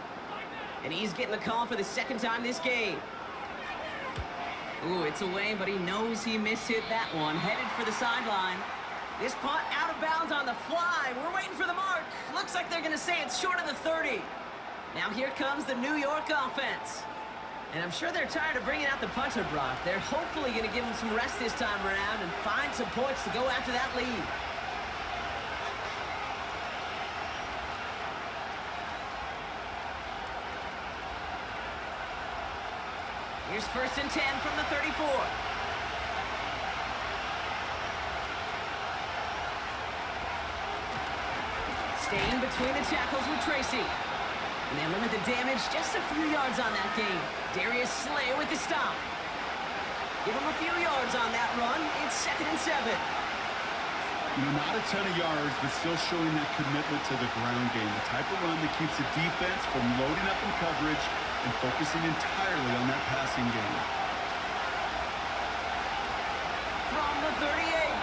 And he's getting the call for the 2nd time this game. Ooh, it's away, but he knows he mishit that one. Headed for the sideline. This punt out of bounds on the fly. We're waiting for the mark. Looks like they're going to say it's short of the 30. Now here comes the New York offense. And I'm sure they're tired of bringing out the punter, Brock. They're hopefully going to give him some rest this time around and find some points to go after that lead. Here's 1st and 10 from the 34. Staying between the tackles with Tracy. And they limit the damage just a few yards on that game. Darius Slay with the stop. Give him a few yards on that run. It's 2nd and 7. Not a ton of yards, but still showing that commitment to the ground game. The type of run that keeps the defense from loading up in coverage and focusing entirely on that passing game. From the 38.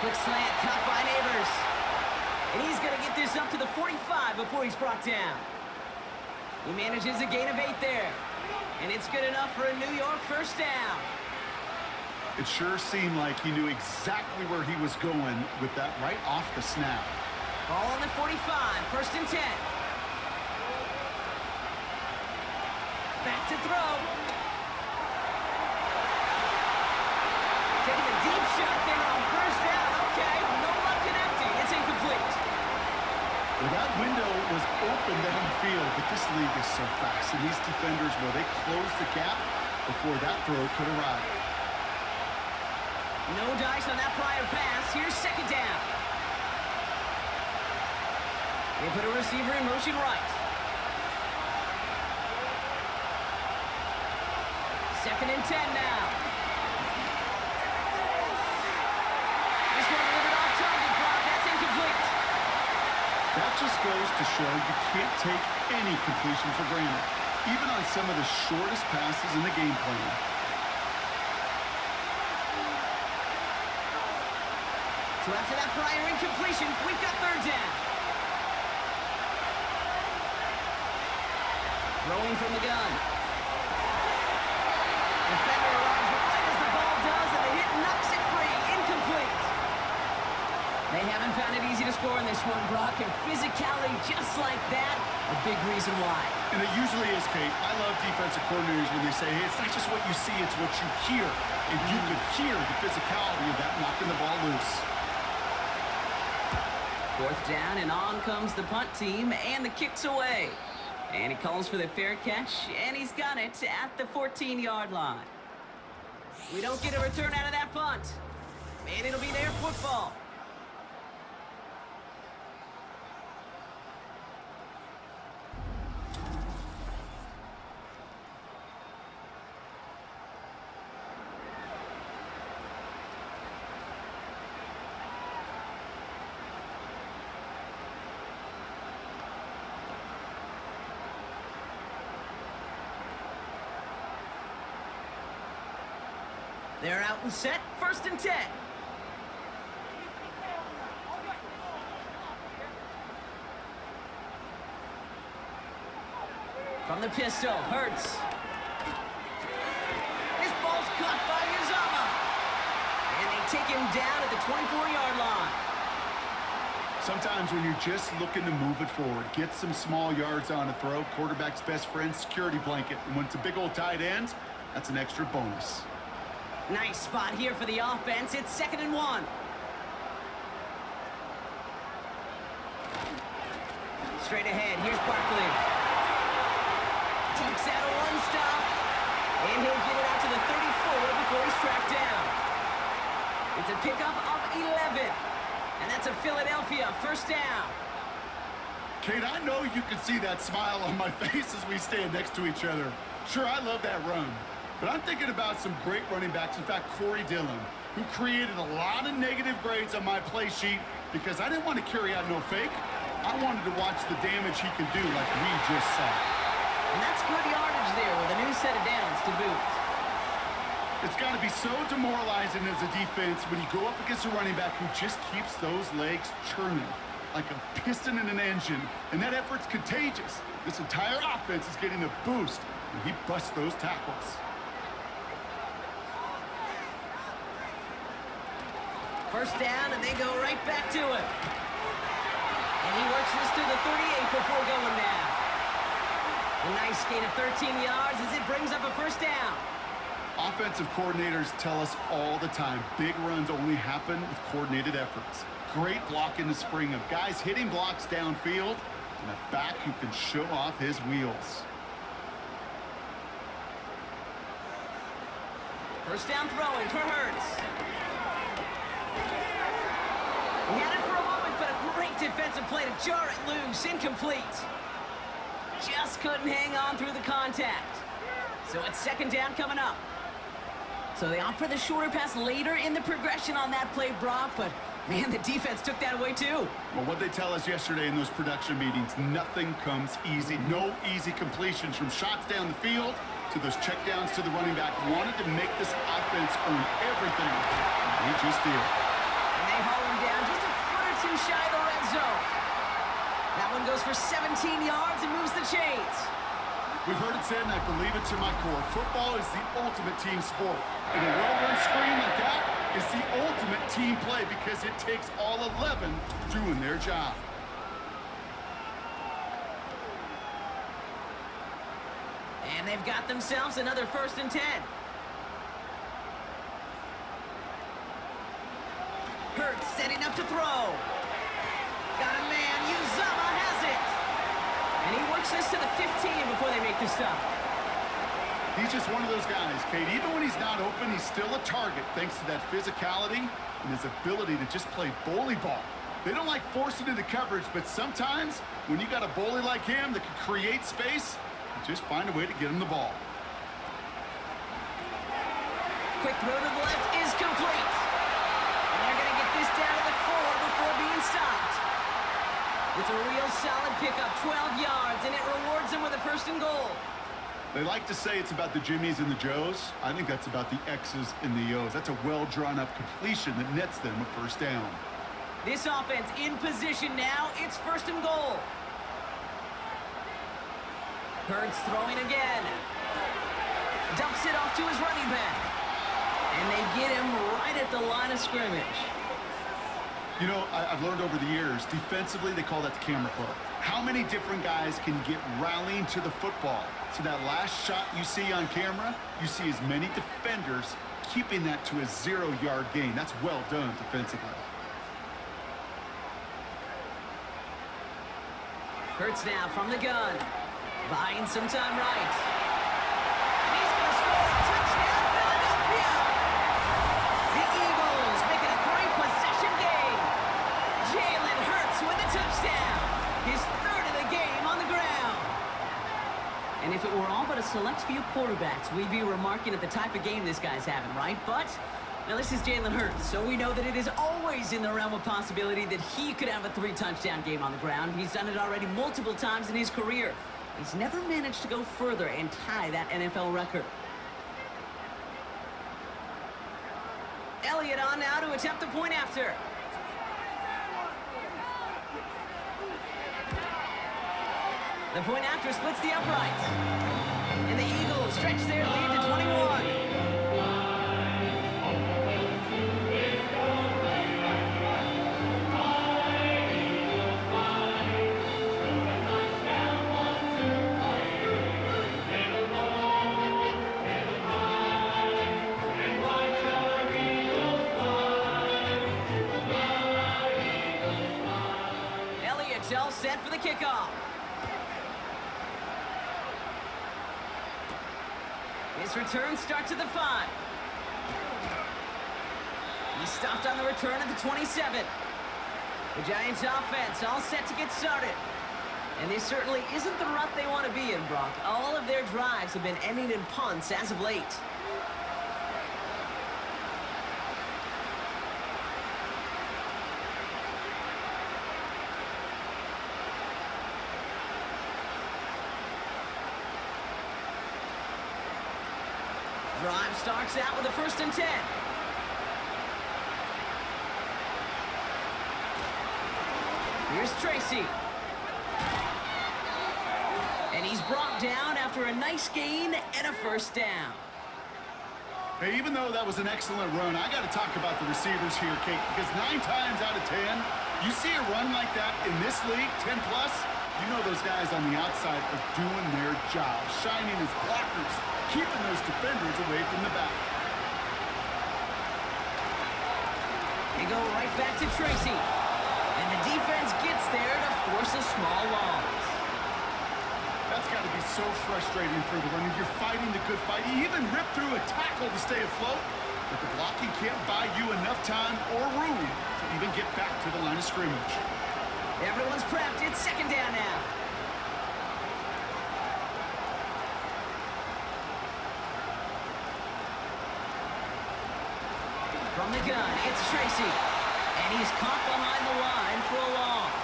Quick slant caught by Neighbors. And he's going to get this up to the 45 before he's brought down. He manages a gain of 8 there. And it's good enough for a New York first down. It sure seemed like he knew exactly where he was going with that right off the snap. Ball on the 45, 1st and 10. Back to throw. Taking a deep shot there on 1st down. Okay, no luck connecting. It's incomplete. Well, that window was open down the field, but this league is so fast. And these defenders, well, they closed the gap before that throw could arrive. No dice on that prior pass. Here's 2nd down. They put a receiver in motion right. 2nd and 10 now. This one delivered off target, Brock. That's incomplete. That just goes to show you can't take any completion for granted, even on some of the shortest passes in the game plan. So after that prior incompletion, we've got 3rd down. Throwing from the gun. Defender arrives right as the ball does, and the hit knocks it free. Incomplete. They haven't found it easy to score in this one, Brock, and physicality just like that, a big reason why. And it usually is, Kate. I love defensive coordinators when they say, hey, it's not just what you see, it's what you hear. And you could hear the physicality of that knocking the ball loose. 4th down, and on comes the punt team, and the kick's away. And he calls for the fair catch, and he's got it at the 14-yard line. We don't get a return out of that punt, and it'll be their football. They're out and set, 1st and 10. From the pistol, Hurts. This ball's caught by Uzama. And they take him down at the 24-yard line. Sometimes when you're just looking to move it forward, get some small yards on a throw, quarterback's best friend, security blanket. And when it's a big old tight end, that's an extra bonus. Nice spot here for the offense. It's 2nd and 1. Straight ahead, here's Barkley. Takes out a one-stop, and he'll get it out to the 34 before he's tracked down. It's a pickup of 11, and that's a Philadelphia first down. Kate, I know you can see that smile on my face as we stand next to each other. Sure, I love that run. But I'm thinking about some great running backs. In fact, Corey Dillon, who created a lot of negative grades on my play sheet because I didn't want to carry out no fake. I wanted to watch the damage he can do like we just saw. And that's good yardage there with a new set of downs to boot. It's got to be so demoralizing as a defense when you go up against a running back who just keeps those legs churning like a piston in an engine. And that effort's contagious. This entire offense is getting a boost when he busts those tackles. First down, and they go right back to it. And he works this to the 38 before going down. A nice gain of 13 yards as it brings up a first down. Offensive coordinators tell us all the time, big runs only happen with coordinated efforts. Great block in the spring of guys hitting blocks downfield and a back who can show off his wheels. First down throwing for Hurts. He had it for a moment, but a great defensive play to jar it loose. Incomplete. just couldn't hang on through the contact. So it's second down coming up. So they opt for the shorter pass later in the progression on that play, Brock, but man, the defense took that away too. Well, what they tell us yesterday in those production meetings, nothing comes easy. No easy completions from shots down the field to those checkdowns to the running back. Wanted to make this offense earn everything. They just did. And they haul him down just a foot or two shy of the red zone. That one goes for 17 yards and moves the chains. We've heard it said, and I believe it to my core, football is the ultimate team sport. And a well-run screen like that is the ultimate team play because it takes all 11 doing their job. And they've got themselves another 1st and 10. Hurts setting up to throw. Got a man. Uzama has it. And he works this to the 15 before they make the stop. He's just one of those guys, Kate. Even when he's not open, he's still a target thanks to that physicality and his ability to just play bully ball. They don't like forcing into coverage, but sometimes when you got a bully like him that can create space, you just find a way to get him the ball. Quick throw to the left is complete. And they're going to get this down to the 4 before being stopped. It's a real solid pickup, 12 yards, and it rewards them with a 1st and goal. They like to say it's about the Jimmies and the Joes. I think that's about the X's and the O's. That's a well-drawn-up completion that nets them a 1st down. This offense in position now. It's 1st and goal. Hurts throwing again. Dumps it off to his running back. And they get him right at the line of scrimmage. You know, I've learned over the years, defensively, they call that the camera club. How many different guys can get rallying to the football? So that last shot you see on camera, you see as many defenders keeping that to a 0-yard gain. That's well done defensively. Hurts now from the gun. Buying some time right. And he's going to score a touchdown, Philadelphia! The Eagles make it a 3-possession game. Jalen Hurts with a touchdown. His 3rd of the game on the ground. And if it were all but a select few quarterbacks, we'd be remarking at the type of game this guy's having, right? But now this is Jalen Hurts, so we know that it is always in the realm of possibility that he could have a 3-touchdown game on the ground. He's done it already multiple times in his career. He's never managed to go further and tie that NFL record. Elliott on now to attempt the point after. The point after splits the uprights. And the Eagles stretch their lead to 21. Elliott's all set for the kickoff. His return starts at the 5. He stopped on the return at the 27. The Giants offense all set to get started. And this certainly isn't the rut they want to be in, Brock. All of their drives have been ending in punts as of late. Drive starts out with a 1st and 10. Here's Tracy. And he's brought down after a nice gain and a 1st down. Hey, even though that was an excellent run, I got to talk about the receivers here, Kate, because 9 times out of 10, you see a run like that in this league, 10+, you know those guys on the outside are doing their job, shining as blockers, keeping those defenders away from the back. They go right back to Tracy. And the defense gets there to force a small loss. That's got to be so frustrating for the runner. You're fighting the good fight. You even rip through a tackle to stay afloat, but the blocking can't buy you enough time or room to even get back to the line of scrimmage. Everyone's prepped. It's 2nd down now. From the gun, it's Tracy. And he's caught behind the line for a loss.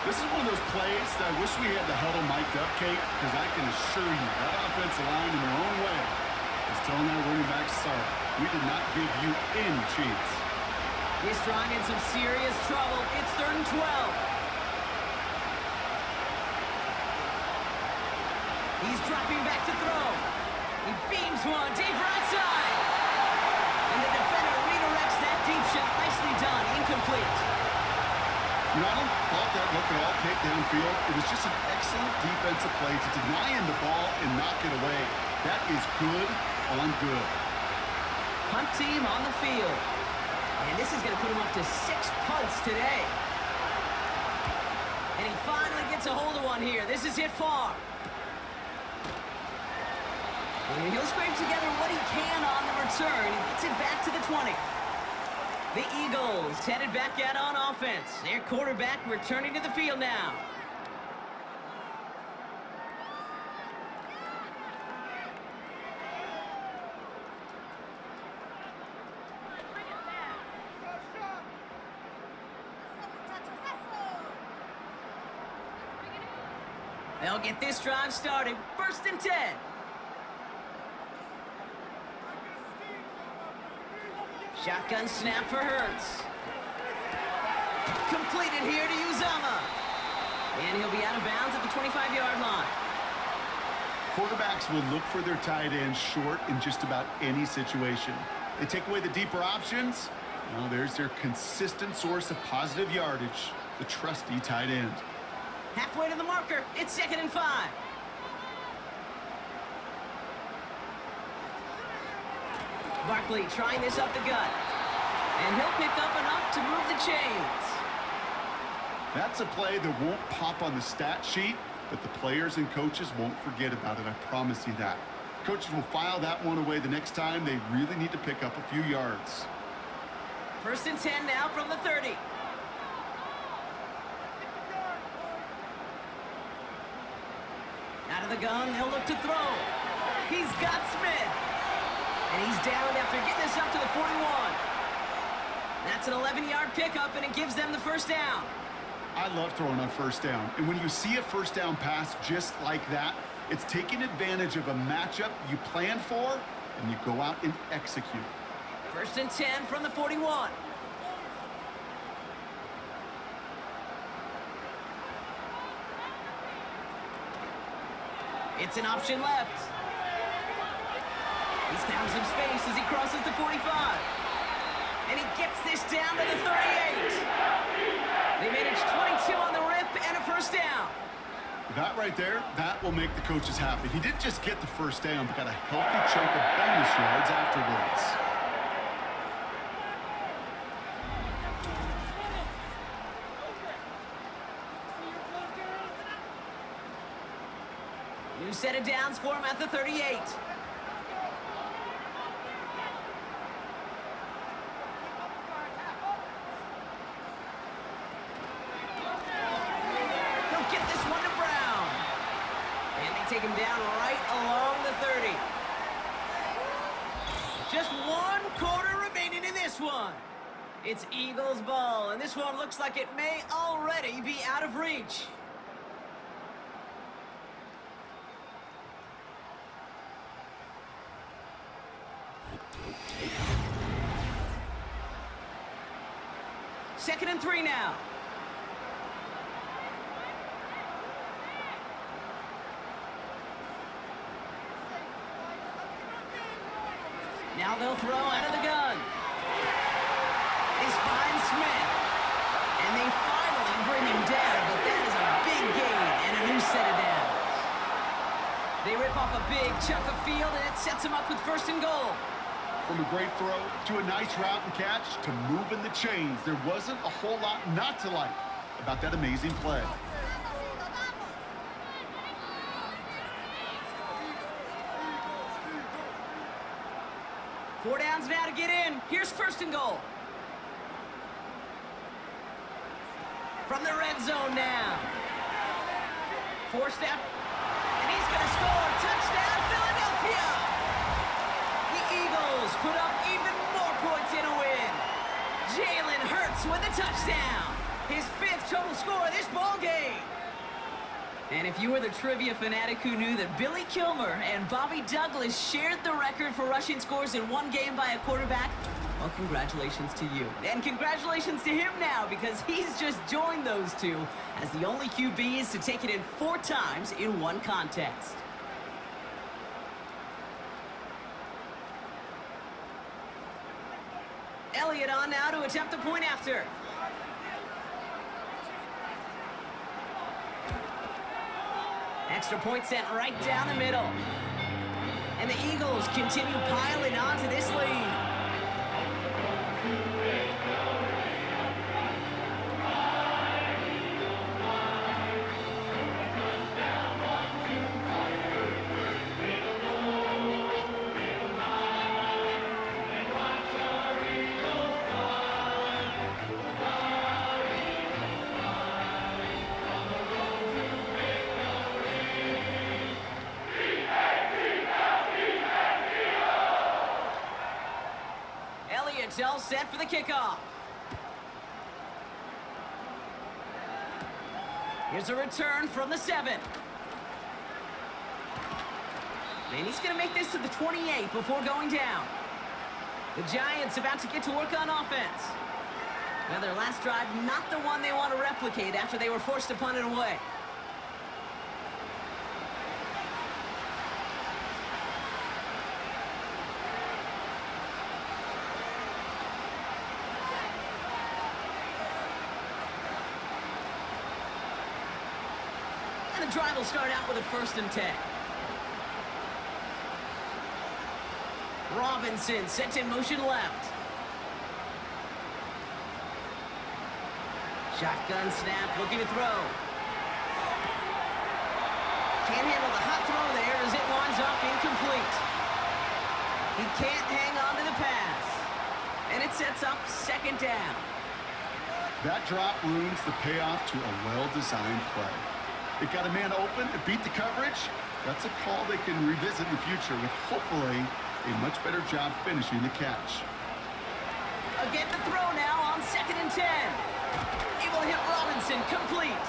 This is one of those plays that I wish we had the huddle mic'd up, Kate, because I can assure you that offensive line in their own way is telling that running back, sorry, we did not give you any chance. He's throwing in some serious trouble. It's 3rd and 12. He's dropping back to throw. He beams one deep right side. And the defender redirects that deep shot. Nicely done. Incomplete. You know, I don't thought that look at all Kate downfield. It was just an excellent defensive play to deny him the ball and knock it away. That is good on good. Punt team on the field. And this is going to put him up to 6 punts today. And he finally gets a hold of one here. This is hit far. And he'll scrape together what he can on the return. He gets it back to the 20. The Eagles headed back out on offense. Their quarterback returning to the field now. They'll get this drive started. 1st and 10. Shotgun snap for Hurts. Completed here to Uzama. And he'll be out of bounds at the 25-yard line. Quarterbacks will look for their tight end short in just about any situation. They take away the deeper options. Well, there's their consistent source of positive yardage, the trusty tight end. Halfway to the marker. It's 2nd and 5. Barkley trying this up the gut. And he'll pick up enough to move the chains. That's a play that won't pop on the stat sheet, but the players and coaches won't forget about it, I promise you that. Coaches will file that one away the next time they really need to pick up a few yards. 1st and 10 now from the 30. Out of the gun, they'll look to throw. He's got Smith. And he's down after getting this up to the 41. That's an 11-yard pickup, and it gives them the 1st down. I love throwing on 1st down. And when you see a 1st down pass just like that, it's taking advantage of a matchup you plan for, and you go out and execute. 1st and 10 from the 41. It's an option left. He's found some space as he crosses the 45. And he gets this down to the 38. They managed 22 on the rip and a 1st down. That right there, that will make the coaches happy. He didn't just get the 1st down, but got a healthy chunk of bonus yards afterwards. New set of downs for him at the 38. He'll get this one to Brown. And they take him down right along the 30. Just 1 quarter remaining in this one. It's Eagles ball, and this one looks like it may already be out of reach. Second and 3 now. Now they'll throw out of the gun. This finds Smith. And they finally bring him down, but that is a big gain and a new set of downs. They rip off a big chunk of field, and it sets them up with 1st and goal. From a great throw to a nice route and catch to moving the chains, there wasn't a whole lot not to like about that amazing play. Four downs now to get in. Here's 1st and goal. From the red zone now. 4-step. And he's going to score. Touchdown, Philadelphia! The Eagles put up even more And if you were the trivia fanatic who knew that Billy Kilmer and Bobby Douglas shared the record for rushing scores in one game by a quarterback, well, congratulations to you. And congratulations to him now, because he's just joined those two as the only QBs to take it in 4 times in one contest. Elliott on now to attempt the point after. Extra point sent right down the middle. And the Eagles continue piling on to this lead. Elliott's all set for the kickoff. Here's a return from the 7. And he's going to make this to the 28 before going down. The Giants about to get to work on offense. Now, their last drive, not the one they want to replicate after they were forced to punt it away. And the drive will start out with a 1st and 10. Robinson sets in motion left. Shotgun snap, looking to throw. Can't handle the hot throw there as it winds up incomplete. He can't hang on to the pass. And it sets up 2nd down. That drop ruins the payoff to a well-designed play. It got a man open, it beat the coverage. That's a call they can revisit in the future with hopefully a much better job finishing the catch. Again the throw now on 2nd and 10. Able to hit Robinson, complete.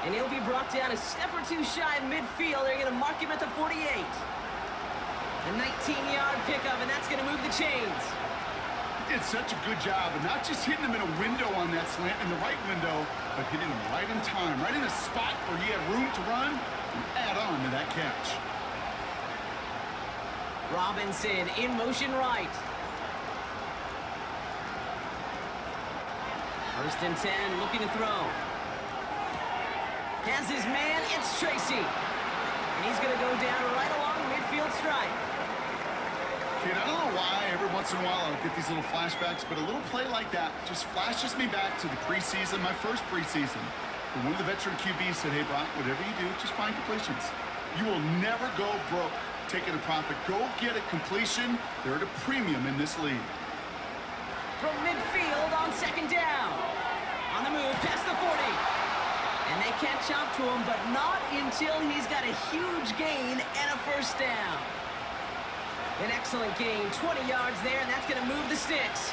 And he'll be brought down a step or 2 shy of midfield. They're going to mark him at the 48. A 19-yard pickup, and that's going to move the chains. He did such a good job of not just hitting him in a window on that slant, in the right window, but hitting him right in time, right in a spot where he had room to run and add on to that catch. Robinson in motion right. 1st and 10, looking to throw. Has his man, it's Tracy. And he's going to go down right along the midfield stripe. Kid, I don't know why every once in a while I'll get these little flashbacks, but a little play like that just flashes me back to the preseason, my first preseason. When one of the veteran QBs said, hey, Brock, whatever you do, just find completions. You will never go broke taking a profit. Go get a completion. They're at a premium in this league. From midfield on 2nd down. On the move, past the 40. And they catch up to him, but not until he's got a huge gain and a 1st down. An excellent gain, 20 yards there, and that's going to move the sticks.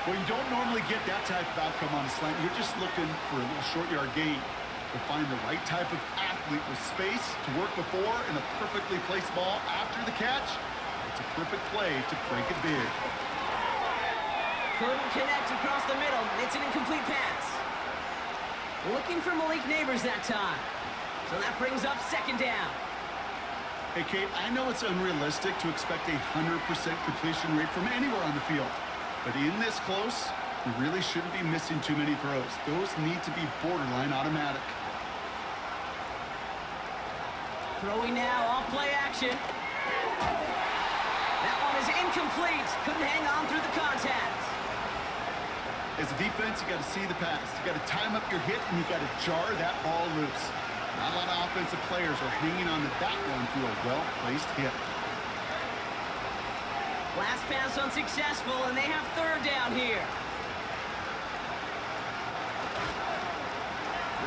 Well, you don't normally get that type of outcome on a slant. You're just looking for a little short yard gain. To find the right type of athlete with space to work before and a perfectly placed ball after the catch. It's a perfect play to break it big. Couldn't connect across the middle. It's an incomplete pass. Looking for Malik Neighbors that time. So that brings up 2nd down. Hey, Kate, I know it's unrealistic to expect a 100% completion rate from anywhere on the field. But in this close, you really shouldn't be missing too many throws. Those need to be borderline automatic. Throwing now off play action. That one is incomplete. Couldn't hang on through the contact. As a defense, you got to see the pass. You got to time up your hit, and you got to jar that ball loose. Not a lot of offensive players are hanging on to that one through a well-placed hit. Last pass unsuccessful, and they have 3rd down here.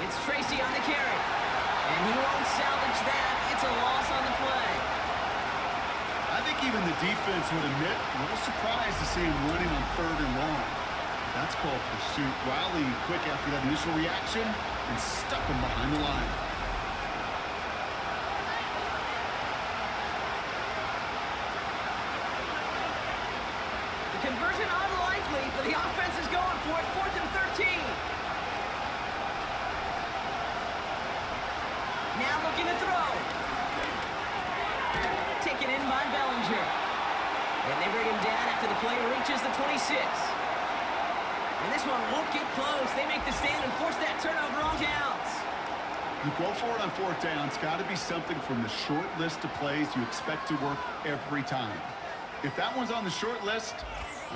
It's Tracy on the carry. And he won't salvage that. It's a loss on the play. I think even the defense would admit, a little surprised to see him running on 3rd and long. That's called pursuit. Rallying quick after that initial reaction and stuck him behind the line. Conversion unlikely, but the offense is going for it. 4th and 13. Now looking to throw. Taken in by Bellinger. And they bring him down after the play reaches the 26. And this one won't get close. They make the stand and force that turnover on downs. You go for it on 4th down. It's got to be something from the short list of plays you expect to work every time. If that one's on the short list,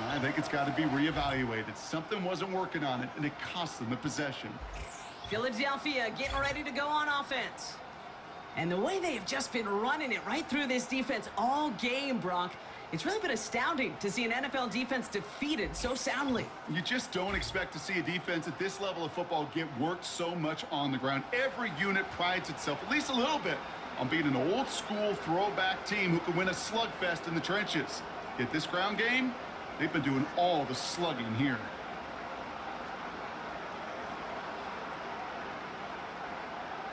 I think it's got to be reevaluated. Something wasn't working on it, and it cost them the possession. Philadelphia getting ready to go on offense. And the way they have just been running it right through this defense all game, Brock, it's really been astounding to see an NFL defense defeated so soundly. You just don't expect to see a defense at this level of football get worked so much on the ground. Every unit prides itself, at least a little bit, on being an old-school throwback team who can win a slugfest in the trenches. Yet this ground game, they've been doing all the slugging here.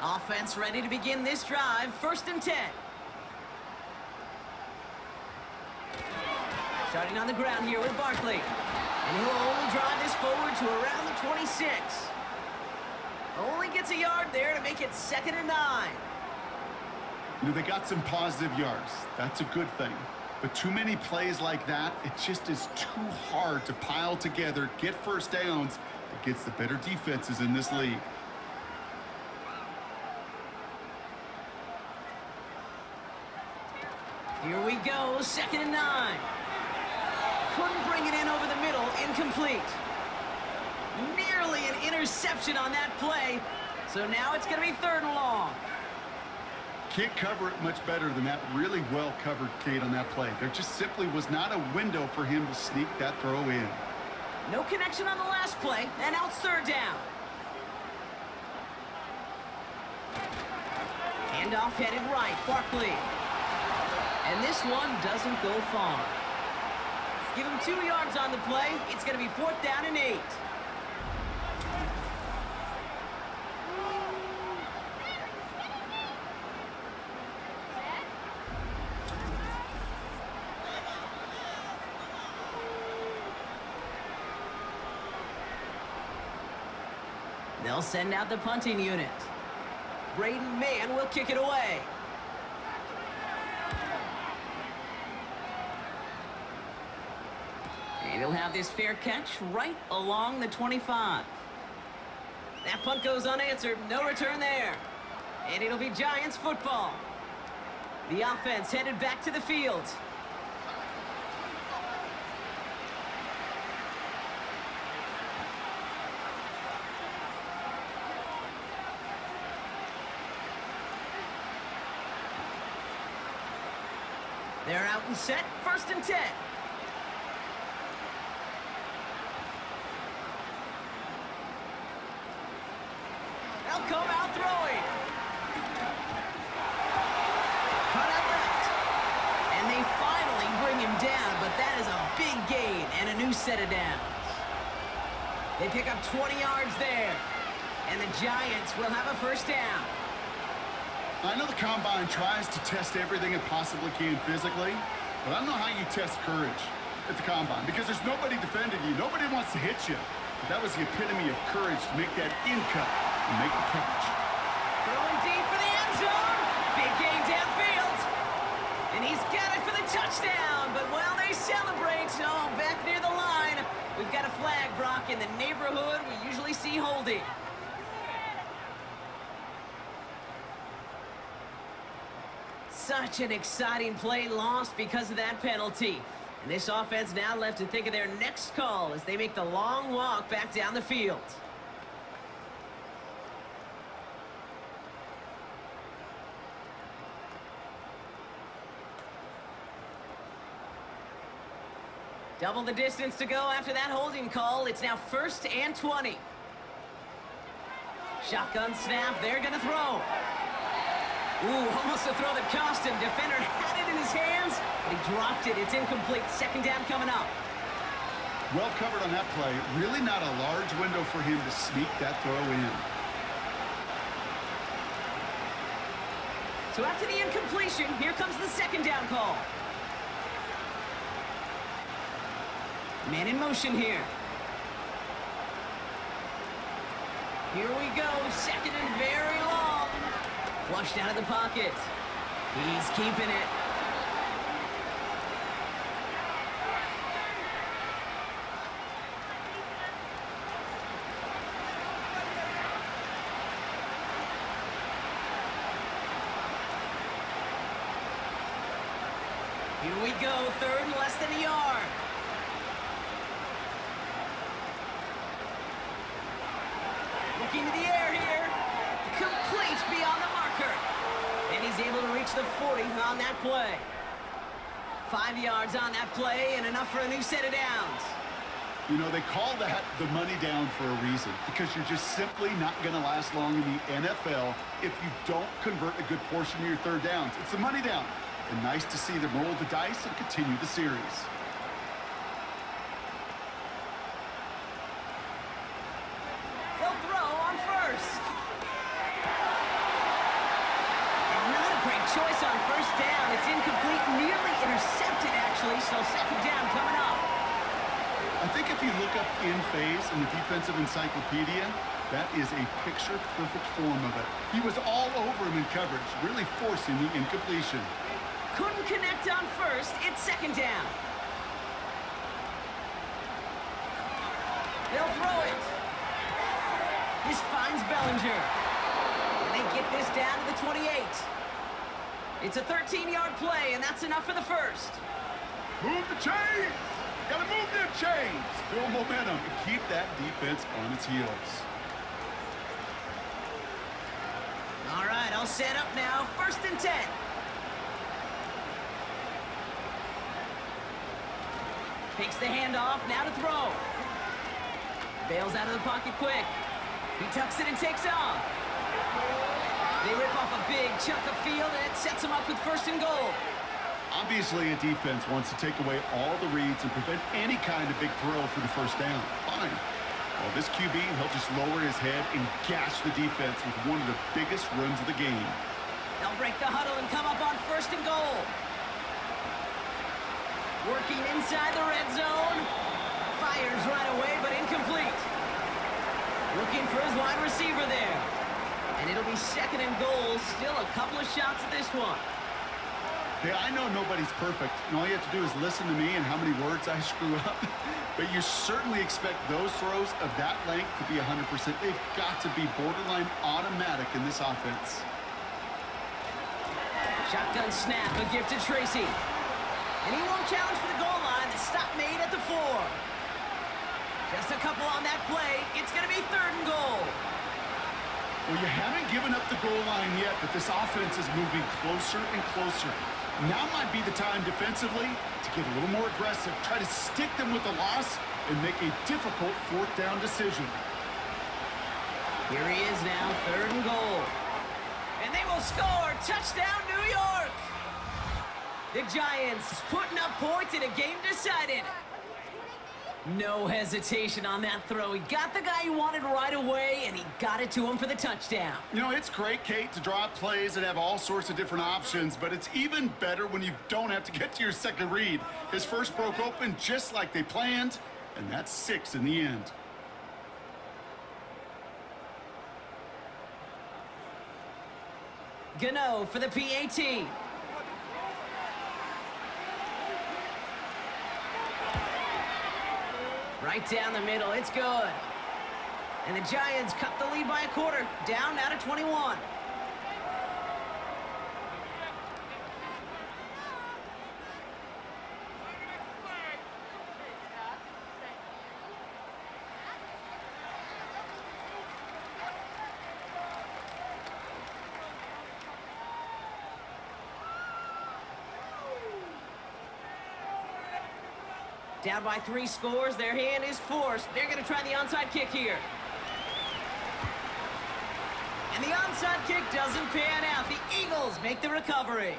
Offense ready to begin this drive. 1st and 10. Starting on the ground here with Barkley. And he'll only drive this forward to around the 26. Only gets a yard there to make it 2nd and 9. You know, they got some positive yards. That's a good thing. But too many plays like that, it just is too hard to pile together, get 1st downs against the better defenses in this league. Here we go, 2nd and 9. Couldn't bring it in over the middle, incomplete. Nearly an interception on that play. So now it's going to be 3rd and long. Can't cover it much better than that. Really well covered, Kate, on that play. There just simply was not a window for him to sneak that throw in. No connection on the last play, and now it's 3rd down. Handoff headed right, Barkley. And this one doesn't go far. Give him 2 yards on the play. It's going to be 4th down and 8. They'll send out the punting unit. Braden Mann will kick it away. And he'll have this fair catch right along the 25. That punt goes unanswered. No return there. And it'll be Giants football. The offense headed back to the field. They're out and set. 1st and 10. They'll come out throwing. Cut out left. And they finally bring him down, but that is a big gain and a new set of downs. They pick up 20 yards there. And the Giants will have a 1st down. I know the Combine tries to test everything it possibly can physically, but I don't know how you test courage at the Combine because there's nobody defending you. Nobody wants to hit you. But that was the epitome of courage to make that in cut and make the catch. Throwing deep for the end zone. Big gain downfield. And he's got it for the touchdown. But while they celebrate, back near the line, we've got a flag, Brock, in the neighborhood we usually see holding. Such an exciting play lost because of that penalty. And this offense now left to think of their next call as they make the long walk back down the field. Double the distance to go after that holding call. It's now 1st and 20. Shotgun snap. They're going to throw. Ooh, almost a throw that cost him. Defender had it in his hands, but he dropped it. It's incomplete. 2nd down coming up. Well covered on that play. Really not a large window for him to sneak that throw in. So after the incompletion, here comes the 2nd down call. Man in motion here. Here we go, second and very long. Flushed out of the pocket. He's keeping it. Here we go, third and less than a yard. Looking to the air here. Complete beyond the marker. And he's able to reach the 40 on that play. 5 yards on that play and enough for a new set of downs. You know, they call that the money down for a reason, because you're just simply not going to last long in the NFL if you don't convert a good portion of your third downs. It's the money down. And nice to see them roll the dice and continue the series. They'll throw on first. And not a great choice on first down. It's incomplete, nearly intercepted actually, so second down coming up. I think if you look up in phase in the defensive encyclopedia, that is a picture-perfect form of it. He was all over him in coverage, really forcing the incompletion. Couldn't connect on first. It's second down. They'll throw it. This finds Bellinger. And they get this down to the 28. It's a 13-yard play, and that's enough for the first. Move the chains! Gotta move them chains! Build momentum and keep that defense on its heels. All right, I'll set up now. First and 10. Takes the handoff, now to throw. Bails out of the pocket quick. He tucks it and takes off. They rip off a big chunk of field, and it sets him up with first and goal. Obviously, a defense wants to take away all the reads and prevent any kind of big throw for the first down. Fine. Well, this QB, he'll just lower his head and gash the defense with one of the biggest runs of the game. They'll break the huddle and come up on first and goal. Working inside the red zone. Fires right away, but incomplete. Looking for his wide receiver there. And it'll be second and goal. Still a couple of shots at this one. Hey, I know nobody's perfect, and all you have to do is listen to me and how many words I screw up. But you certainly expect those throws of that length to be 100%. They've got to be borderline automatic in this offense. Shotgun snap, a gift to Tracy. And he won't challenge for the goal line. The stop made at the 4. Just a couple on that play. It's going to be third and goal. Well, you haven't given up the goal line yet, but this offense is moving closer and closer. Now might be the time defensively to get a little more aggressive, try to stick them with the loss, and make a difficult fourth down decision. Here he is now, third and goal. And they will score. Touchdown, New York! The Giants putting up points in a game decided. No hesitation on that throw. He got the guy he wanted right away, and he got it to him for the touchdown. You know, it's great, Kate, to draw up plays and have all sorts of different options, but it's even better when you don't have to get to your second read. His first broke open just like they planned, and that's 6 in the end. Gano for the PAT. Right down the middle, it's good. And the Giants cut the lead by a quarter, down now to 21. Down by 3 scores, their hand is forced. They're going to try the onside kick here. And the onside kick doesn't pan out. The Eagles make the recovery.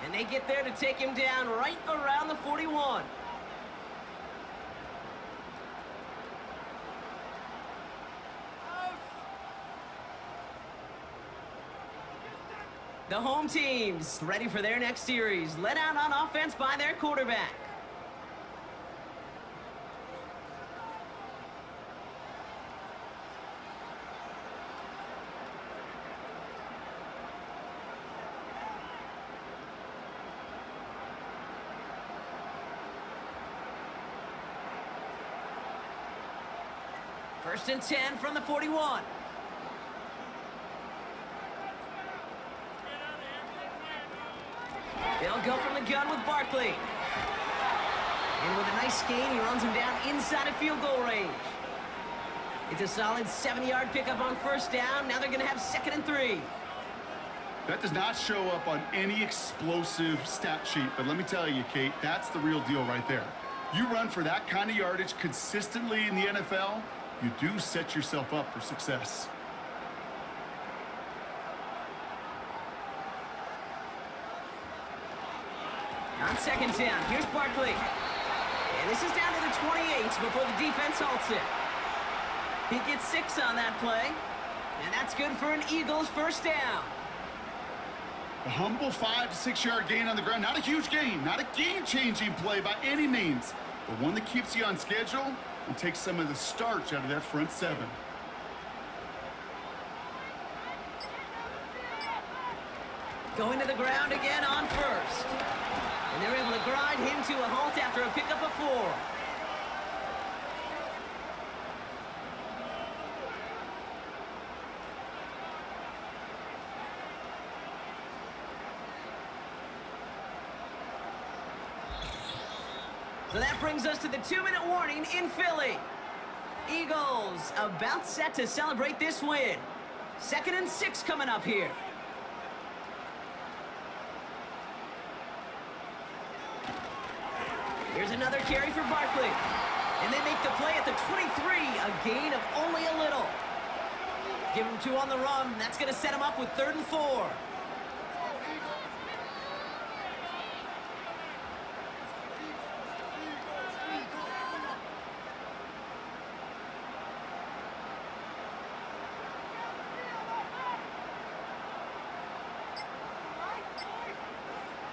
And they get there to take him down right around the 41. The home team's ready for their next series, led out on offense by their quarterback. First and 10 from the 41. They'll go from the gun with Barkley. And with a nice gain, he runs him down inside of field goal range. It's a solid 7-yard pickup on first down. Now they're going to have 2nd and 3. That does not show up on any explosive stat sheet, but let me tell you, Kate, that's the real deal right there. You run for that kind of yardage consistently in the NFL, you do set yourself up for success. On 2nd down, here's Barkley. And this is down to the 28 before the defense halts it. He gets 6 on that play. And that's good for an Eagles first down. A humble 5 to 6 yard gain on the ground. Not a huge gain, not a game-changing play by any means, but one that keeps you on schedule and takes some of the starch out of that front 7. Going to the ground again on first. And they're able to grind him to a halt after a pickup of 4. So that brings us to the 2-minute warning in Philly. Eagles about set to celebrate this win. 2nd and 6 coming up here. Here's another carry for Barkley. And they make the play at the 23, a gain of only a little. Give him 2 on the run. That's going to set him up with 3rd and 4.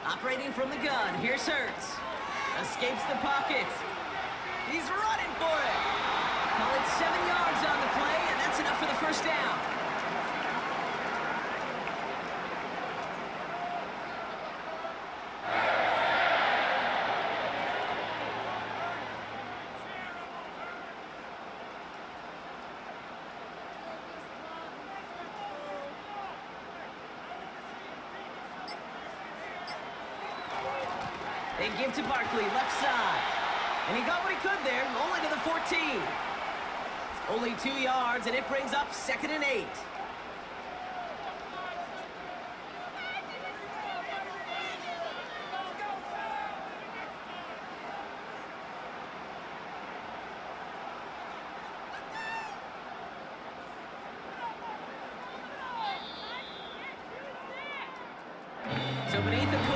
Operating from the gun, here's Hurts. Escapes the pocket. He's running for it. Call it 7 yards on the play, and that's enough for the first down. They give to Barkley, left side. And he got what he could there, only to the 14. Only 2 yards, and it brings up 2nd and 8. So beneath the